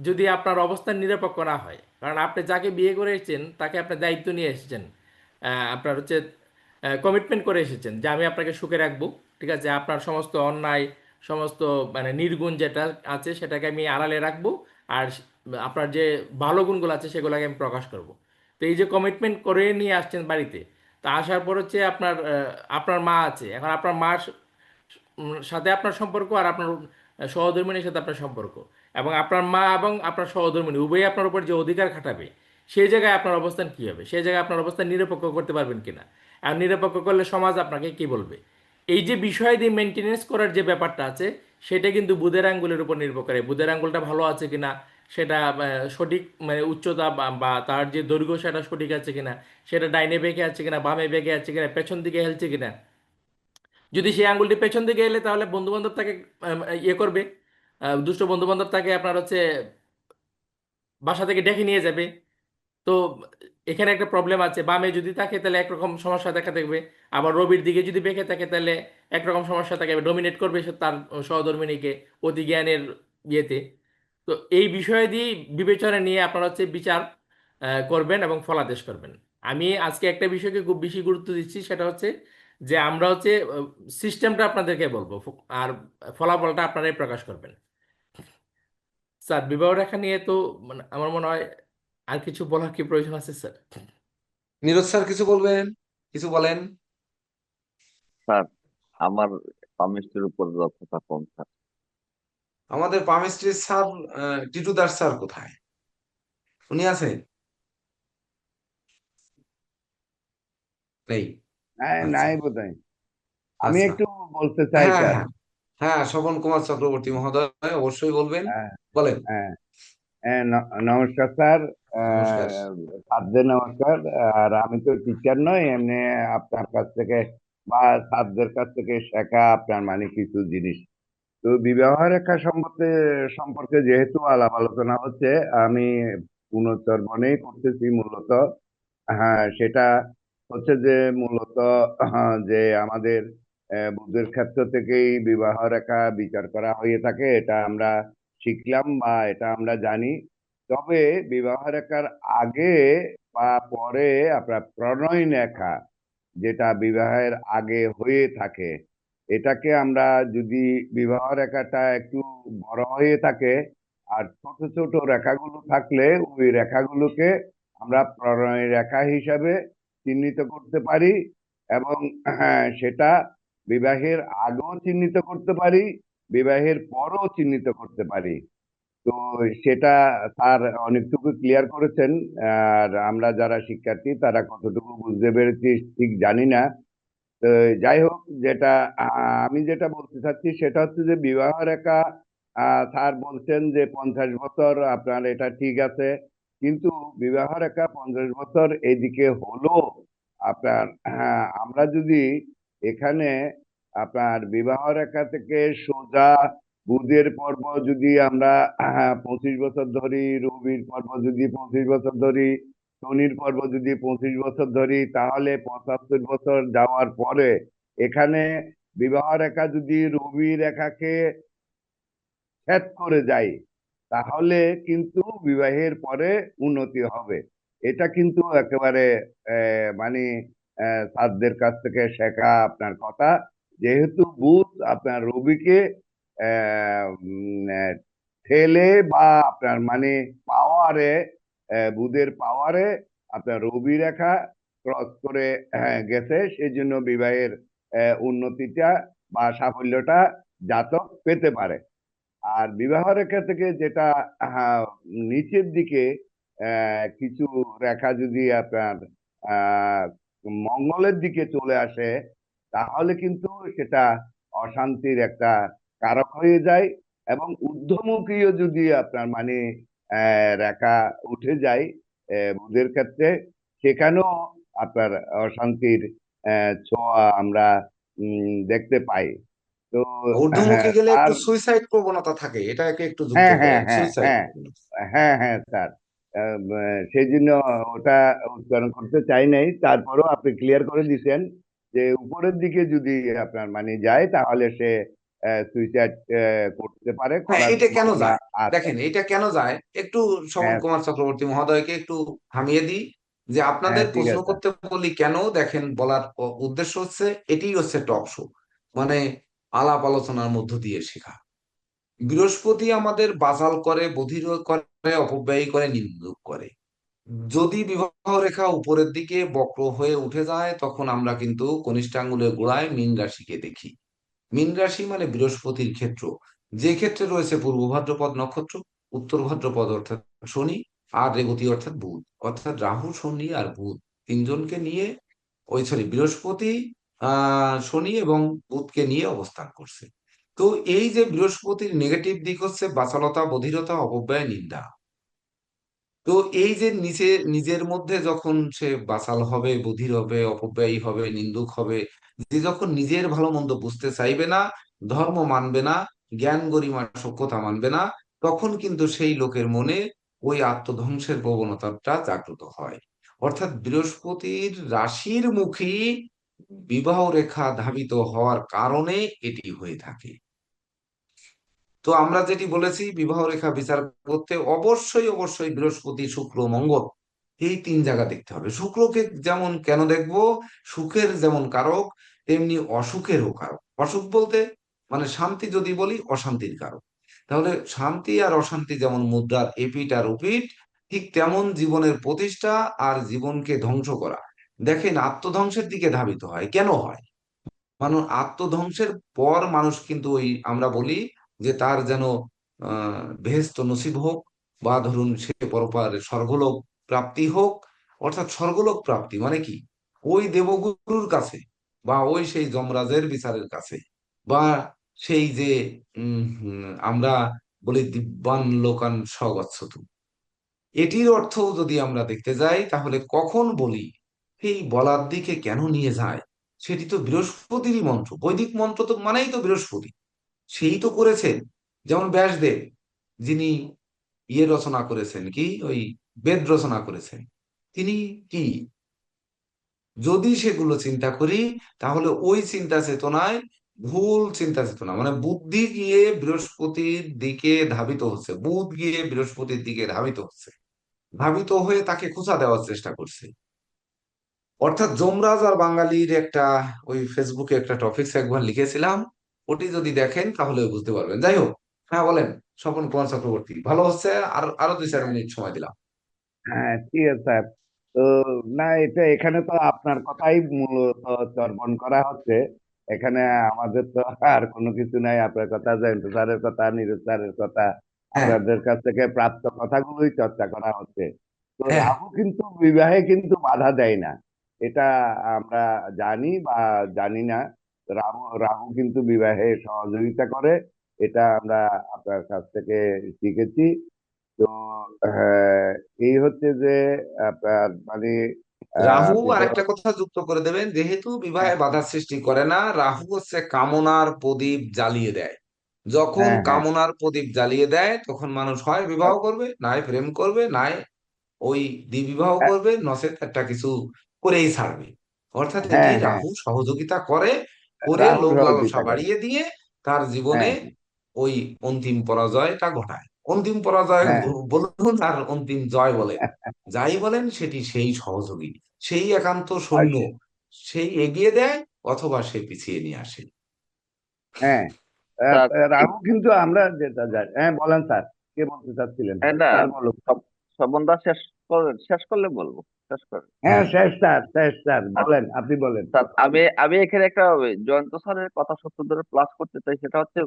যদি আপনার অবস্থান নিরপেক্ষ না হয়, কারণ আপনি যাকে বিয়ে করে এসেছেন তাকে আপনার দায়িত্ব নিয়ে এসেছেন, আপনার হচ্ছে কমিটমেন্ট করে এসেছেন যে আমি আপনাকে সুখে রাখবো, ঠিক আছে, আপনার সমস্ত অন্যায়, সমস্ত মানে নির্গুণ যেটা আছে সেটাকে আমি আড়ালে রাখবো, আর আপনার যে ভালো গুণগুলো আছে সেগুলোকে আমি প্রকাশ করব। তো এই যে কমিটমেন্ট করে নিয়ে আসছেন বাড়িতে, তা আসার পর হচ্ছে আপনার আপনার মা আছে, এখন আপনার মার সাথে আপনার সম্পর্ক আর আপনার সহধর্মিণীর সাথে আপনার সম্পর্ক, এবং আপনার মা এবং আপনার সহধর্মিণী উভয়ই আপনার উপর যে অধিকার খাটাবে, সেই জায়গায় আপনার অবস্থান কী হবে, সেই জায়গায় আপনার অবস্থান নিরপেক্ষ করতে পারবেন কিনা, আর নিরপেক্ষ করলে সমাজ আপনাকে কি বলবে। এই যে বিষয় দিয়ে মেনটেনেন্স করার যে ব্যাপারটা আছে, সেটা কিন্তু বুধের আঙ্গুলের উপর নির্ভর করে, বুধের আঙ্গুলটা ভালো আছে কিনা, সেটা সঠিক মানে উচ্চতা বা তার যে দৈর্ঘ্য সেটা সঠিক আছে কিনা, সেটা ডাইনে বেঁকে আছে কিনা, বামে বেঁকে আছে কিনা, পেছন দিকে হেলছে কিনা। যদি সেই আঙ্গুলটি পেছন দিকে এলে তাহলে বন্ধু বান্ধব তাকে ইয়ে করবে, দুষ্ট বন্ধু বান্ধব তাকে আপনার হচ্ছে বাসা থেকে ডেকে নিয়ে যাবে। তো এখানে একটা প্রবলেম আছে, বামে যদি থাকে তাহলে একরকম সমস্যা দেখা দেখবে, আবার রবির দিকে যদি বেঁকে থাকে তাহলে একরকম সমস্যা থাকে, ডোমিনেট করবে সে তার সহধর্মিণীকে অতি জ্ঞানের ইয়েতে। তো এই বিষয় দিয়ে বিবেচনা নিয়ে আপনারা হচ্ছে বিচার করবেন এবং ফলাদেশ করবেন। আমি আজকে একটা বিষয়কে খুব বেশি গুরুত্ব দিচ্ছি, সেটা হচ্ছে যে আমরা হচ্ছে সিস্টেমটা আপনাদেরকে বলবো, আর ফলাফলটা আপনারাই প্রকাশ করবেন। স্যার বিবাহ রেখা নিয়ে তো মানে আমার মনে হয় আর কিছু বলার কি প্রয়োজন আছে স্যার? নীরজ স্যার কিছু বলবেন? কিছু বলেন। স্যার, আমার পামিস্টের উপর দক্ষতা কম স্যার। আমাদের পামিস্ট্রির স্যার টিটুদার স্যার কোথায়? উনি আছেন? নেই? আচ্ছা নাই বোধহয়। আমি আচ্ছা। একটু বলতে চাই হ্যাঁ স্যার। হ্যাঁ হ্যাঁ, স্বপন কুমার চক্রবর্তী মহোদয় অবশ্যই বলবেন, হ্যাঁ, বলেন। হ্যাঁ, নমস্কার স্যার। নমস্কার। স্যারদের নমস্কার। আর আমি তো টিচার নই, এমনি আপনার কাছ থেকে বা স্যারদের কাছ থেকে শেখা আপনার মানে কিছু জিনিস। তো বিবাহ রেখা সম্পর্কে যেহেতু আলাপ আলোচনা হচ্ছে, আমি পুনর্চর্বণেই করতেছি মূলত। হ্যাঁ, সেটা হচ্ছে যে মূলত যে আমাদের বুদ্ধের ক্ষেত্র থেকেই বিবাহ রেখা বিচার করা হয়ে থাকে, এটা আমরা শিখলাম বা এটা আমরা জানি। তবে বিবাহ রেখার আগে বা পরে আপনার প্রণয় রেখা, যেটা বিবাহের আগে হয়ে থাকে, এটাকে আমরা যদি বিবাহ রেখাটা একটু বড় হয়ে থাকে আর ছোট ছোট রেখাগুলো থাকলে, ওই রেখাগুলোকে আমরা প্রণয় রেখা হিসাবে চিহ্নিত করতে পারি। এবং সেটা বিবাহের আগেও চিহ্নিত করতে পারি, বিবাহের পরও চিহ্নিত করতে পারি। তো সেটা স্যার অনেকটুকু ক্লিয়ার করেছেন। আর আমরা যারা শিক্ষার্থী তারা কতটুকু বুঝতে পেরেছি ঠিক জানি না। তো যাই হোক, যেটা আমি যেটা বলতে চাচ্ছি সেটা হচ্ছে যে বিবাহ রেখা, স্যার বলছেন যে 50 বছর, আপনার এটা ঠিক আছে। কিন্তু বিবাহ রেখা 50 বছর এইদিকে হলো আপনার, আমরা যদি এখানে আপনার বিবাহ রেখা থেকে সোজা বুধের পর্ব যদি আমরা 25 বছর ধরি, রবির পর্ব যদি 25 বছর ধরি, শনির পর্ব যদি 25 বছর ধরি, তাহলে 75 বছর যাওয়ার পরে এখানে বিবাহ রেখা যদি রবি রেখাকে ছেদ করে যায়, তাহলে কিন্তু বিবাহের পরে উন্নতি হবে। এটা কিন্তু একেবারে মানে স্যারদের কাছ থেকে শেখা আপনার কথা। যেহেতু বুধ আপনার রবিকে ঠেলে বা আপনার মানে পাওয়ারে, বুধের পাওয়ারে আপনার রবি রেখা ক্রস করে গেছে, সেই জন্য বিবাহের উন্নতিটা বা সাফল্যটা জাতক পেতে পারে। আর বিবাহ রেখা থেকে যেটা নিচের দিকে কিছু রেখা যদি আপনার আহ মঙ্গলের দিকে চলে আসে, তাহলে কিন্তু সেটা অশান্তির একটা কারক হয়ে যায়। এবং ঊর্ধ্বমুখীও যদি আপনার মানে রেখা উঠে যায় বুধের ক্ষেত্রে, সেখানেও আপনার অশান্তির ছোঁয়া আমরা দেখতে পাই। তো ঊর্ধ্বমুখী গেলে তার একটু সুইসাইড প্রবণতা থাকে, এটাকে একটু যুক্ত হ্যাঁ হ্যাঁ করেন, হ্যাঁ সুইসাইড হ্যাঁ হ্যাঁ হ্যাঁ স্যার, সেই জন্য ওটা উচ্চারণ করতে চাই নাই, তারপরেও আপনি ক্লিয়ার করে দিচ্ছেন যে উপরের দিকে যদি আপনার মানে যায় তাহলে সে সুইসাইড করতে পারে, হ্যাঁ, করার এটা কেন সম্ভাবনা যায় আছে। দেখেন, এটা কেন যায় একটু স্বপন হ্যাঁ কুমার চক্রবর্তী মহোদয়কে একটু থামিয়ে দিই, যে হ্যাঁ আপনাদের ঠিক প্রশ্ন আছে। করতে বলি কেন, দেখেন বলার উদ্দেশ্য হচ্ছে এটাই হচ্ছে টক শো, মানে আলাপ আলোচনার মধ্য দিয়ে শেখা। বৃহস্পতি আমাদের বাচাল করে, বধির করে, অপব্যয়ী করে, নিন্দুক করে। যদি বিবাহ রেখা উপরের দিকে বক্র হয়ে উঠে যায়, তখন আমরা কিন্তু কনিষ্ঠ আঙ্গুলের গোড়ায় মীন রাশিকে দেখি। মীন রাশি মানে বৃহস্পতির ক্ষেত্র, যে ক্ষেত্রে রয়েছে পূর্ব ভাদ্রপদ নক্ষত্র, উত্তর ভাদ্রপদ অর্থাৎ শনি, আর রেবতী অর্থাৎ বুধ, অর্থাৎ রাহু, শনি আর বুধ তিনজনকে নিয়ে, বৃহস্পতি, শনি এবং বুধকে নিয়ে অবস্থান করছে। তো এই যে বৃহস্পতির নেগেটিভ দিক হচ্ছে বাচালতা, বধিরতা, অপব্যয়, নিন্দা। তো এই যে নিচে নিজের মধ্যে যখন সে বাচাল হবে, বধির হবে, অপব্যয়ী হবে, নিন্দুক হবে, যে যখন নিজের ভালো মন্দ বুঝতে চাইবে না, ধর্ম মানবে না, জ্ঞান গরিমা সভ্যতা মানবে না, তখন কিন্তু সেই লোকের মনে ওই আত্মধ্বংসের প্রবণতাটা জাগ্রত হয়। অর্থাৎ বৃহস্পতির রাশির মুখী বিবাহ রেখা ধাবিত হওয়ার কারণে এটি হয়ে থাকে। তো আমরা যেটি বলেছি, বিবাহ রেখা বিচার করতে অবশ্যই অবশ্যই বৃহস্পতি, শুক্র, মঙ্গল, এই তিন জায়গা দেখতে হবে। শুক্রকে যেমন কেন দেখবো, সুখের যেমন কারক তেমনি অসুখেরও কারক। অসুখ বলতে মানে শান্তি যদি বলি, অশান্তির কারক। তাহলে শান্তি আর অশান্তি যেমন মুদ্রার এপিঠ আর ওপিঠ, ঠিক তেমন জীবনের প্রতিষ্ঠা আর জীবনকে ধ্বংস করা। দেখেন, আত্মধ্বংসের দিকে ধাবিত হয় কেন হয়? মানুষ আত্মধ্বংসের পর মানুষ কিন্তু ওই আমরা বলি যে তার যেন বেহেশত নসিব হোক, বা ধরুন সে পরপার স্বর্গলোক প্রাপ্তি হোক। অর্থাৎ স্বর্গলোক প্রাপ্তি মানে কি, ওই দেবগুরুর কাছে, বা ওই সেই যমরাজের বিচারের কাছে, বা সেই যে আমরা বলি দিব্যান লোকান স্বগচ্ছতু, এটির অর্থ যদি আমরা দেখতে যাই, তাহলে কখন বলি এই বলার দিকে কেন নিয়ে যায়, সেটি তো বৃহস্পতিরই মন্ত্র। বৈদিক মন্ত্র তো মানেই তো বৃহস্পতি, সেই তো করেছেন। যেমন ব্যাসদেব, যিনি রচনা করেছেন কি, ওই বেদ রচনা করেছেন, তিনি কি, যদি সেগুলো চিন্তা করি, তাহলে ওই চিন্তা চেতনায় ভুল চিন্তা চেতনা, মানে বুদ্ধি গিয়ে বৃহস্পতির দিকে ধাবিত হচ্ছে, বুধ গিয়ে বৃহস্পতির দিকে ধাবিত হচ্ছে, ধাবিত হয়ে তাকে খোঁচা দেওয়ার চেষ্টা করছে। অর্থাৎ যমরাজ আর বাঙালির একটা, ওই ফেসবুকে একটা টপিকস একবার লিখেছিলাম, ওটি যদি দেখেন তাহলে বুঝতে পারবেন। যাই হোক, হ্যাঁ বলেন স্বপন কুমার চক্রবর্তী, ভালো হচ্ছে, আর আরো 2-4 মিনিট সময় দিলাম। হ্যাঁ ঠিক আছে স্যার। তো না, এটা এখানে তো আপনার কথাই মূলত চর্বণ করা হচ্ছে। এখানে আমাদের তো আর কোনো কিছু নাই, আপনার কথা, জয়ন্ত স্যারের কথা, নীরজ স্যারের কথা, হ্যাঁ, আপনাদের কাছ থেকে প্রাপ্ত কথাগুলোই চর্চা করা হচ্ছে। তো হ্যাঁ, রাহু কিন্তু বিবাহে কিন্তু বাধা দেয় না, এটা আমরা জানি বা জানি না। রাহু রাহু কিন্তু বিবাহে সহযোগিতা করে, এটা আমরা আপনার কাছ থেকে শিখেছি। তো হ্যাঁ, এই হচ্ছে যে আপনার মানে রাহু আপনি তো আরেকটা কথা যুক্ত করে দেবেন, যেহেতু বিবাহে হ্যাঁ বাধা সৃষ্টি করে না, রাহু হচ্ছে কামনার প্রদীপ জ্বালিয়ে দেয়। যখন হ্যাঁ হ্যাঁ কামনার প্রদীপ জ্বালিয়ে দেয়, তখন মানুষ হয় বিবাহ করবে, নাই প্রেম করবে, নাই ওই দ্বিবিবাহ হ্যাঁ করবে, নচেৎ একটা কিছু করেই ছাড়বে। অর্থাৎ এটি হ্যাঁ হ্যাঁ, রাহু সহযোগিতা করে, করে রাহু লোভ লালসা সহযোগিতা করে। বাড়িয়ে দিয়ে তার জীবনে হ্যাঁ ওই অন্তিম পরাজয়টা ঘটায়। অন্তিম পরাজয় হ্যাঁ বলুন আর অন্তিম জয় বলেন, যাই বলেন, সেটি সেই সহযোগী, সেই একান্ত সৈন্য, আচ্ছা, সেই এগিয়ে দেয় অথবা সে পিছিয়ে নিয়ে আসে। হ্যাঁ স্যার রাহু কিন্তু আমরা যেটা জানি, হ্যাঁ বলেন স্যার, কে বলতে চাচ্ছিলেন? না, স্যার বলুন। সবন্দা শেষ করলে বলবো, শেষ করে। হ্যাঁ হ্যাঁ, শেষ স্যার, শেষ স্যার, আচ্ছা বলেন, আপনি বলেন। স্যার, আমি এখানে একটা ওই জয়ন্ত স্যারের কথা সত্য ধরে প্লাস করতে চাই। সেটা হচ্ছে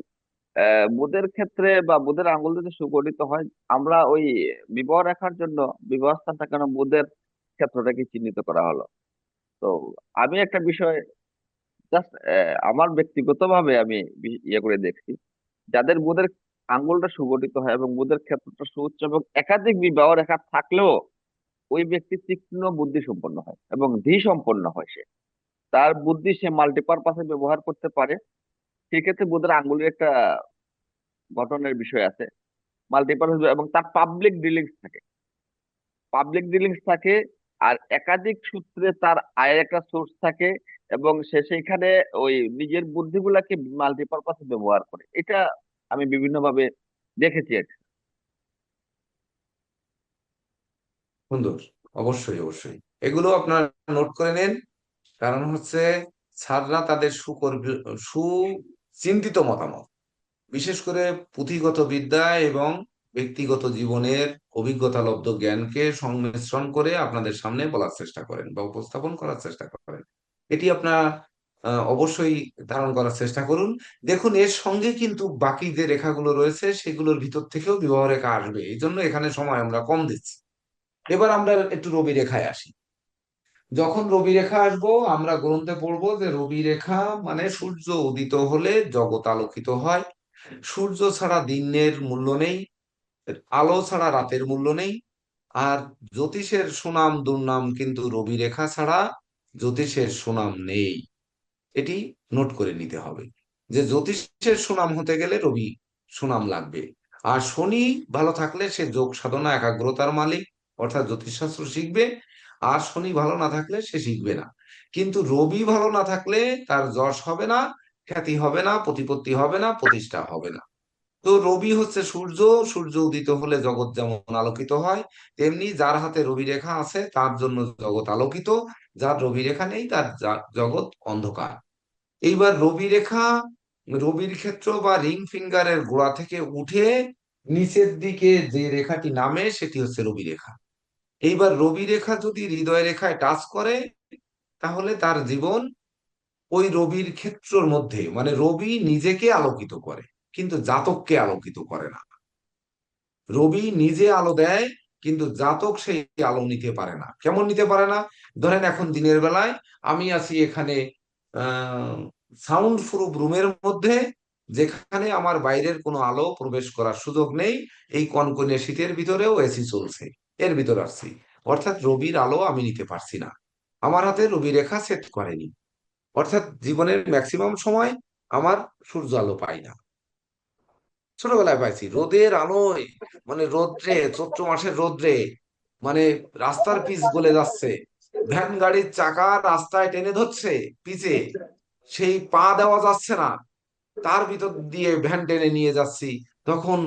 বুধের ক্ষেত্রে বা বুধের আঙ্গুল যদি সুগঠিত হয়, আমরা ওই বিবাহ রেখার জন্য বিবাহ স্থানটা কেন বুধের ক্ষেত্রটাকে চিহ্নিত করা হলো। তো আমি একটা বিষয় জাস্ট আমার ব্যক্তিগতভাবে আমি ইয়ে করে দেখছি, যাদের বুধের আঙ্গুলটা সুগঠিত হয় এবং বুধের ক্ষেত্রটা সুউচ্চ এবং একাধিক বিবাহ রেখা থাকলেও ওই ব্যক্তি তীক্ষ্ণ বুদ্ধি সম্পন্ন হয় এবং ধী সম্পন্ন হয়। সে তার বুদ্ধি সে মাল্টিপারপাসে ব্যবহার করতে পারে। সেক্ষেত্রে বোধহয় আঙ্গুলের একটা গঠনের বিষয় আছে, মাল্টিপারপাস, এবং তার পাবলিক ডিলিংস থাকে, আর একাধিক সূত্রে তার আয়ের একটা সোর্স থাকে, এবং সে সেইখানে ওই নিজের বুদ্ধিগুলাকে মাল্টিপারপাসে ব্যবহার করে। এটা আমি বিভিন্ন ভাবে দেখেছি আর কি। সুন্দর। অবশ্যই অবশ্যই এগুলো আপনার নোট করে নেন। কারণ হচ্ছে স্যাররা তাদের সুচিন্তিত মতামত, বিশেষ করে পুঁথিগত বিদ্যা এবং ব্যক্তিগত জীবনের অভিজ্ঞতালব্ধ জ্ঞানকে সংমিশ্রণ করে আপনাদের সামনে বলার চেষ্টা করেন বা উপস্থাপন করার চেষ্টা করেন। এটি আপনার অবশ্যই ধারণ করার চেষ্টা করুন। দেখুন, এর সঙ্গে কিন্তু বাকি যে রেখাগুলো রয়েছে সেগুলোর ভিতর থেকেও বিবাহ রেখা আসবে, এই জন্য এখানে সময় আমরা কম দিচ্ছি। এবার আমরা একটু রবি রেখায় আসি। যখন রবি রেখা আসবো, আমরা গ্রন্থে পড়বো যে রবি রেখা মানে সূর্য উদিত হলে জগৎ আলোকিত হয়, সূর্য ছাড়া দিনের মূল্য নেই, আলো ছাড়া রাতের মূল্য নেই। আর জ্যোতিষের সুনাম দুর্নাম কিন্তু রবি রেখা ছাড়া জ্যোতিষের সুনাম নেই। এটি নোট করে নিতে হবে যে জ্যোতিষের সুনাম হতে গেলে রবি সুনাম লাগবে। আর শনি ভালো থাকলে সে যোগ সাধনা একাগ্রতার মালিক, অর্থাৎ জ্যোতিষশাস্ত্র শিখবে। আর শনি ভালো না থাকলে সে শিখবে না। কিন্তু রবি ভালো না থাকলে তার যশ হবে না, খ্যাতি হবে না, প্রতিপত্তি হবে না, প্রতিষ্ঠা হবে না। তো রবি হচ্ছে সূর্য, সূর্য উদিত হলে জগৎ যেমন আলোকিত হয়, তেমনি যার হাতে রবি রেখা আছে তার জন্য জগৎ আলোকিত, যার রবি রেখা নেই তার জগৎ অন্ধকার। এইবার রবি রেখা, রবির ক্ষেত্র বা রিং ফিঙ্গারের গোড়া থেকে উঠে নিচের দিকে যে রেখাটি নামে সেটি হচ্ছে রবি রেখা। এইবার রবি রেখা যদি হৃদয় রেখায় টাচ করে, তাহলে তার জীবন ওই রবির ক্ষেত্রের মধ্যে, মানে রবি নিজেকে আলোকিত করে কিন্তু জাতককে আলোকিত করে না। রবি নিজে আলো দেয় কিন্তু জাতক সেই আলো নিতে পারে না। কেমন নিতে পারে না? ধরেন এখন দিনের বেলায় আমি আছি এখানে সাউন্ড প্রুফ রুমের মধ্যে, যেখানে আমার বাইরের কোনো আলো প্রবেশ করার সুযোগ নেই। এই কনকনে শীতের ভিতরেও এসি চলছে, এর ভিতর আসছি, অর্থাৎ রবির আলো আমি নিতে পারছি না। আমার হাতে রবি রেখা সেট করেনি, অর্থাৎ জীবনের ম্যাক্সিমাম সময় আমার সূর্য আলো পাই না। ছোটবেলায় পাইছি রোদের আলোয়, মানে রোদ্রে, চৈত্র মাসের রোদ্রে, মানে রাস্তার পিচ গলে যাচ্ছে, ভ্যান গাড়ির চাকা রাস্তায় টেনে ধরছে পিচে, সেই পা দেওয়া যাচ্ছে না, তার ভিতর দিয়ে ভ্যান টেনে নিয়ে যাচ্ছি। তখন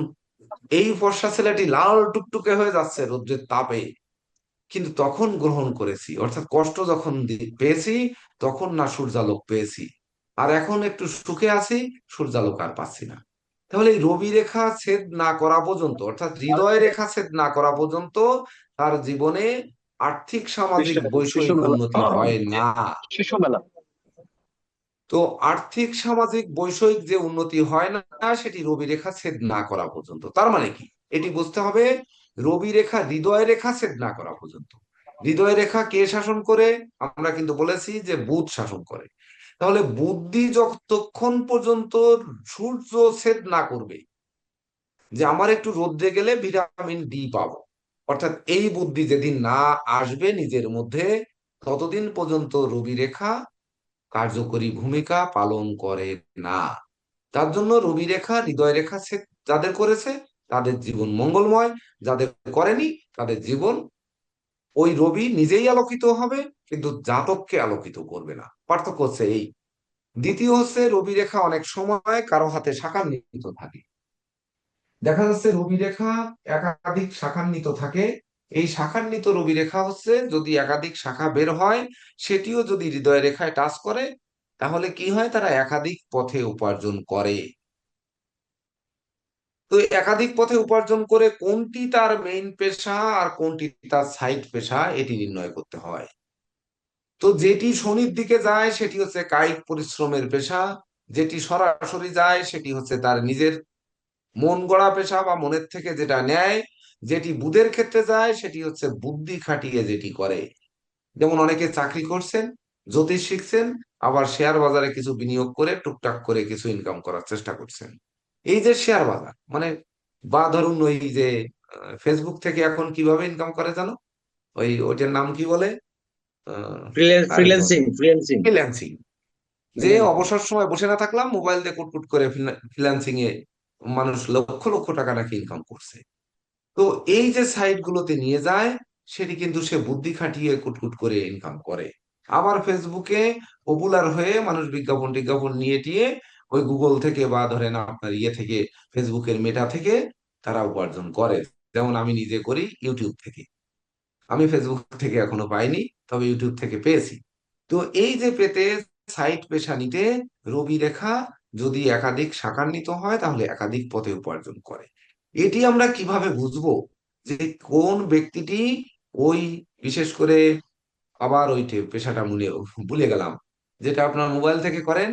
এই ফর্সা ছেলেটি লাল টুকটুকে হয়ে যাচ্ছে রোদ্রের তাপে, কিন্তু তখন গ্রহণ করেছি, অর্থাৎ কষ্ট যখন পেয়েছি তখন না সূর্যালোক পেয়েছি। আর এখন একটু সুখে আছি, সূর্যালোক আর পাচ্ছি না। তাহলে এই রবি রেখা ছেদ না করা পর্যন্ত, অর্থাৎ হৃদয় রেখা ছেদ না করা পর্যন্ত তার জীবনে আর্থিক সামাজিক বৈষয়িক উন্নতি হয় না। তো আর্থিক সামাজিক বৈষয়িক যে উন্নতি হয় না, সেটি রবি রেখা ছেদ না করা পর্যন্ত। তার মানে কি? এটি বুঝতে হবে, রবি রেখা হৃদয় রেখা ছেদ না করা পর্যন্ত। হৃদয় রেখা কে শাসন করে? আমরা কিন্তু বলেছি যে বুধ শাসন করে। তাহলে বুদ্ধি যতক্ষণ পর্যন্ত সূর্য ছেদ না করবে যে আমার একটু রোদ্রে গেলে ভিটামিন ডি পাবো, অর্থাৎ এই বুদ্ধি যেদিন না আসবে নিজের মধ্যে, ততদিন পর্যন্ত রবি রেখা কার্যকরী ভূমিকা পালন করে না। তার জন্য রবি রেখা হৃদয় রেখা যাদের করেছে তাদের জীবন মঙ্গলময়, যাদের করেনি তাদের জীবন ওই রবি নিজেই আলোকিত হবে কিন্তু জাতককে আলোকিত করবে না। পার্থক্য হচ্ছে এই। দ্বিতীয় হচ্ছে, রবি রেখা অনেক সময় কারো হাতে শাখান্বিত থাকে। দেখা যাচ্ছে রবি রেখা একাধিক শাখান্বিত থাকে। এই শাখান্বিত রবি রেখা হচ্ছে, যদি একাধিক শাখা বের হয়, সেটিও যদি হৃদয় রেখায় টাচ করে, তাহলে কি হয়? তারা একাধিক পথে উপার্জন করে। তো একাধিক পথে উপার্জন করে কোনটি তার মেইন পেশা আর কোনটি তার সাইড পেশা, এটি নির্ণয় করতে হয়। তো যেটি শনির দিকে যায় সেটি হচ্ছে কায়িক পরিশ্রমের পেশা, যেটি সরাসরি যায় সেটি হচ্ছে তার নিজের মন গড়া পেশা বা মনের থেকে যেটা নেয়। যেটি বুধের ক্ষেত্রে যায় সেটি হচ্ছে বুদ্ধি খাটিয়ে যেটি করে। যেমন অনেকে চাকরি করছেন, জ্যোতিষ শিখছেন, আবার শেয়ার বাজারে কিছু বিনিয়োগ করে টুকটাক করে কিছু ইনকাম করার চেষ্টা করছেন। এই যে শেয়ার বাজার, মানে, বা ধরুন ওই যে ফেসবুক থেকে এখন কিভাবে ইনকাম করে জানো? ওইটার নাম কি বলে? Freelancing freelancing. যে অবসর সময় বসে না থাকলাম, মোবাইল দিয়ে কুটকুট করে ফ্রিল্যান্সিং এ মানুষ লক্ষ লক্ষ টাকা নাকি ইনকাম করছে। তো এই যে সাইট গুলোতে নিয়ে যায়, সেটি কিন্তু সে বুদ্ধি খাটিয়ে কুটকুট করে ইনকাম করে। আবার ফেসবুকে পপুলার হয়ে মানুষ বিজ্ঞাপন টিজ্ঞাপন নিয়ে টিয়ে ওই গুগল থেকে বা ধরেন আপনার ইয়ে থেকে, ফেসবুকের মেটা থেকে তারা উপার্জন করে। যেমন আমি নিজে করি ইউটিউব থেকে। আমি ফেসবুক থেকে এখনো পাইনি, তবে ইউটিউব থেকে পেয়েছি। তো এই যে পেতে সাইট পেশা নিতে রবি রেখা যদি একাধিক শাখান্বিত হয় তাহলে একাধিক পথে উপার্জন করে। এটি আমরা কিভাবে বুঝবো যে কোন ব্যক্তিটি ওই, বিশেষ করে আবার ওইটি পেশাটা ভুলে গেলাম, যেটা আপনার মোবাইল থেকে করেন,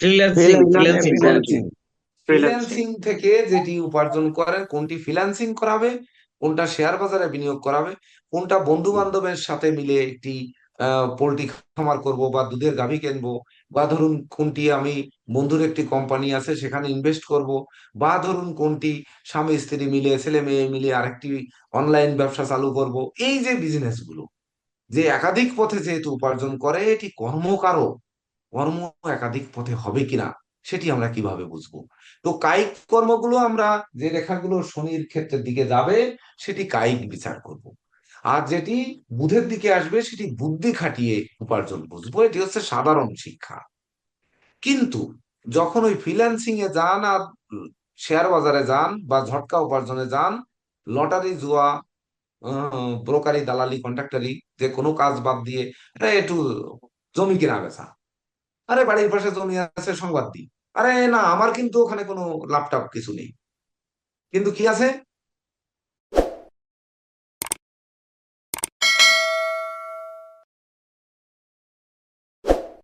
ফ্রিল্যান্সিং ফ্রিল্যান্সিং ফ্রিল্যান্সিং। ফ্রিল্যান্সিং থেকে যেটি উপার্জন করেন, কোনটি ফ্রিল্যান্সিং করাবে, কোনটা শেয়ার বাজারে বিনিয়োগ করাবে, কোনটা বন্ধু বান্ধবের সাথে মিলে একটি পোল্ট্রি খামার করব বা দুধের গাভী কিনবো, বা ধরুন কোনটি আমি বন্ধুর একটি কোম্পানি আছে সেখানে ইনভেস্ট করব, বা ধরুন কোনটি স্বামী স্ত্রী মিলে ছেলে মেয়ে মিলে আরেকটি অনলাইন ব্যবসা চালু করব। এই যে বিজনেস গুলো যে একাধিক পথে যেহেতু উপার্জন করে, এটি কর্মকারও কর্ম একাধিক পথে হবে কিনা সেটি আমরা কিভাবে বুঝবো? তো কায়িক কর্মগুলো আমরা, যে রেখাগুলো শনির ক্ষেত্রের দিকে যাবে সেটি কায়িক বিচার করব, আর যেটি বুধের দিকে আসবে সেটি বুদ্ধি খাটিয়ে উপার্জন বুঝবো। এটি হচ্ছে সাধারণ শিক্ষা। কিন্তু যখন ওই ফ্রিল্যান্সিং এ যান আর শেয়ার বাজারে যান বা ঝটকা উপার্জনে যান, লটারি জুয়া, ব্রোকারি দালালি কন্ট্রাক্টারি, যে কোনো কাজ বাদ দিয়ে এটা একটু জমি কেনা বেচা, আরে বাড়ির পাশে জমি আছে সংবাদ দিই, আরে না আমার কিন্তু ওখানে কোনো ল্যাপটপ কিছু নেই, কিন্তু কি আছে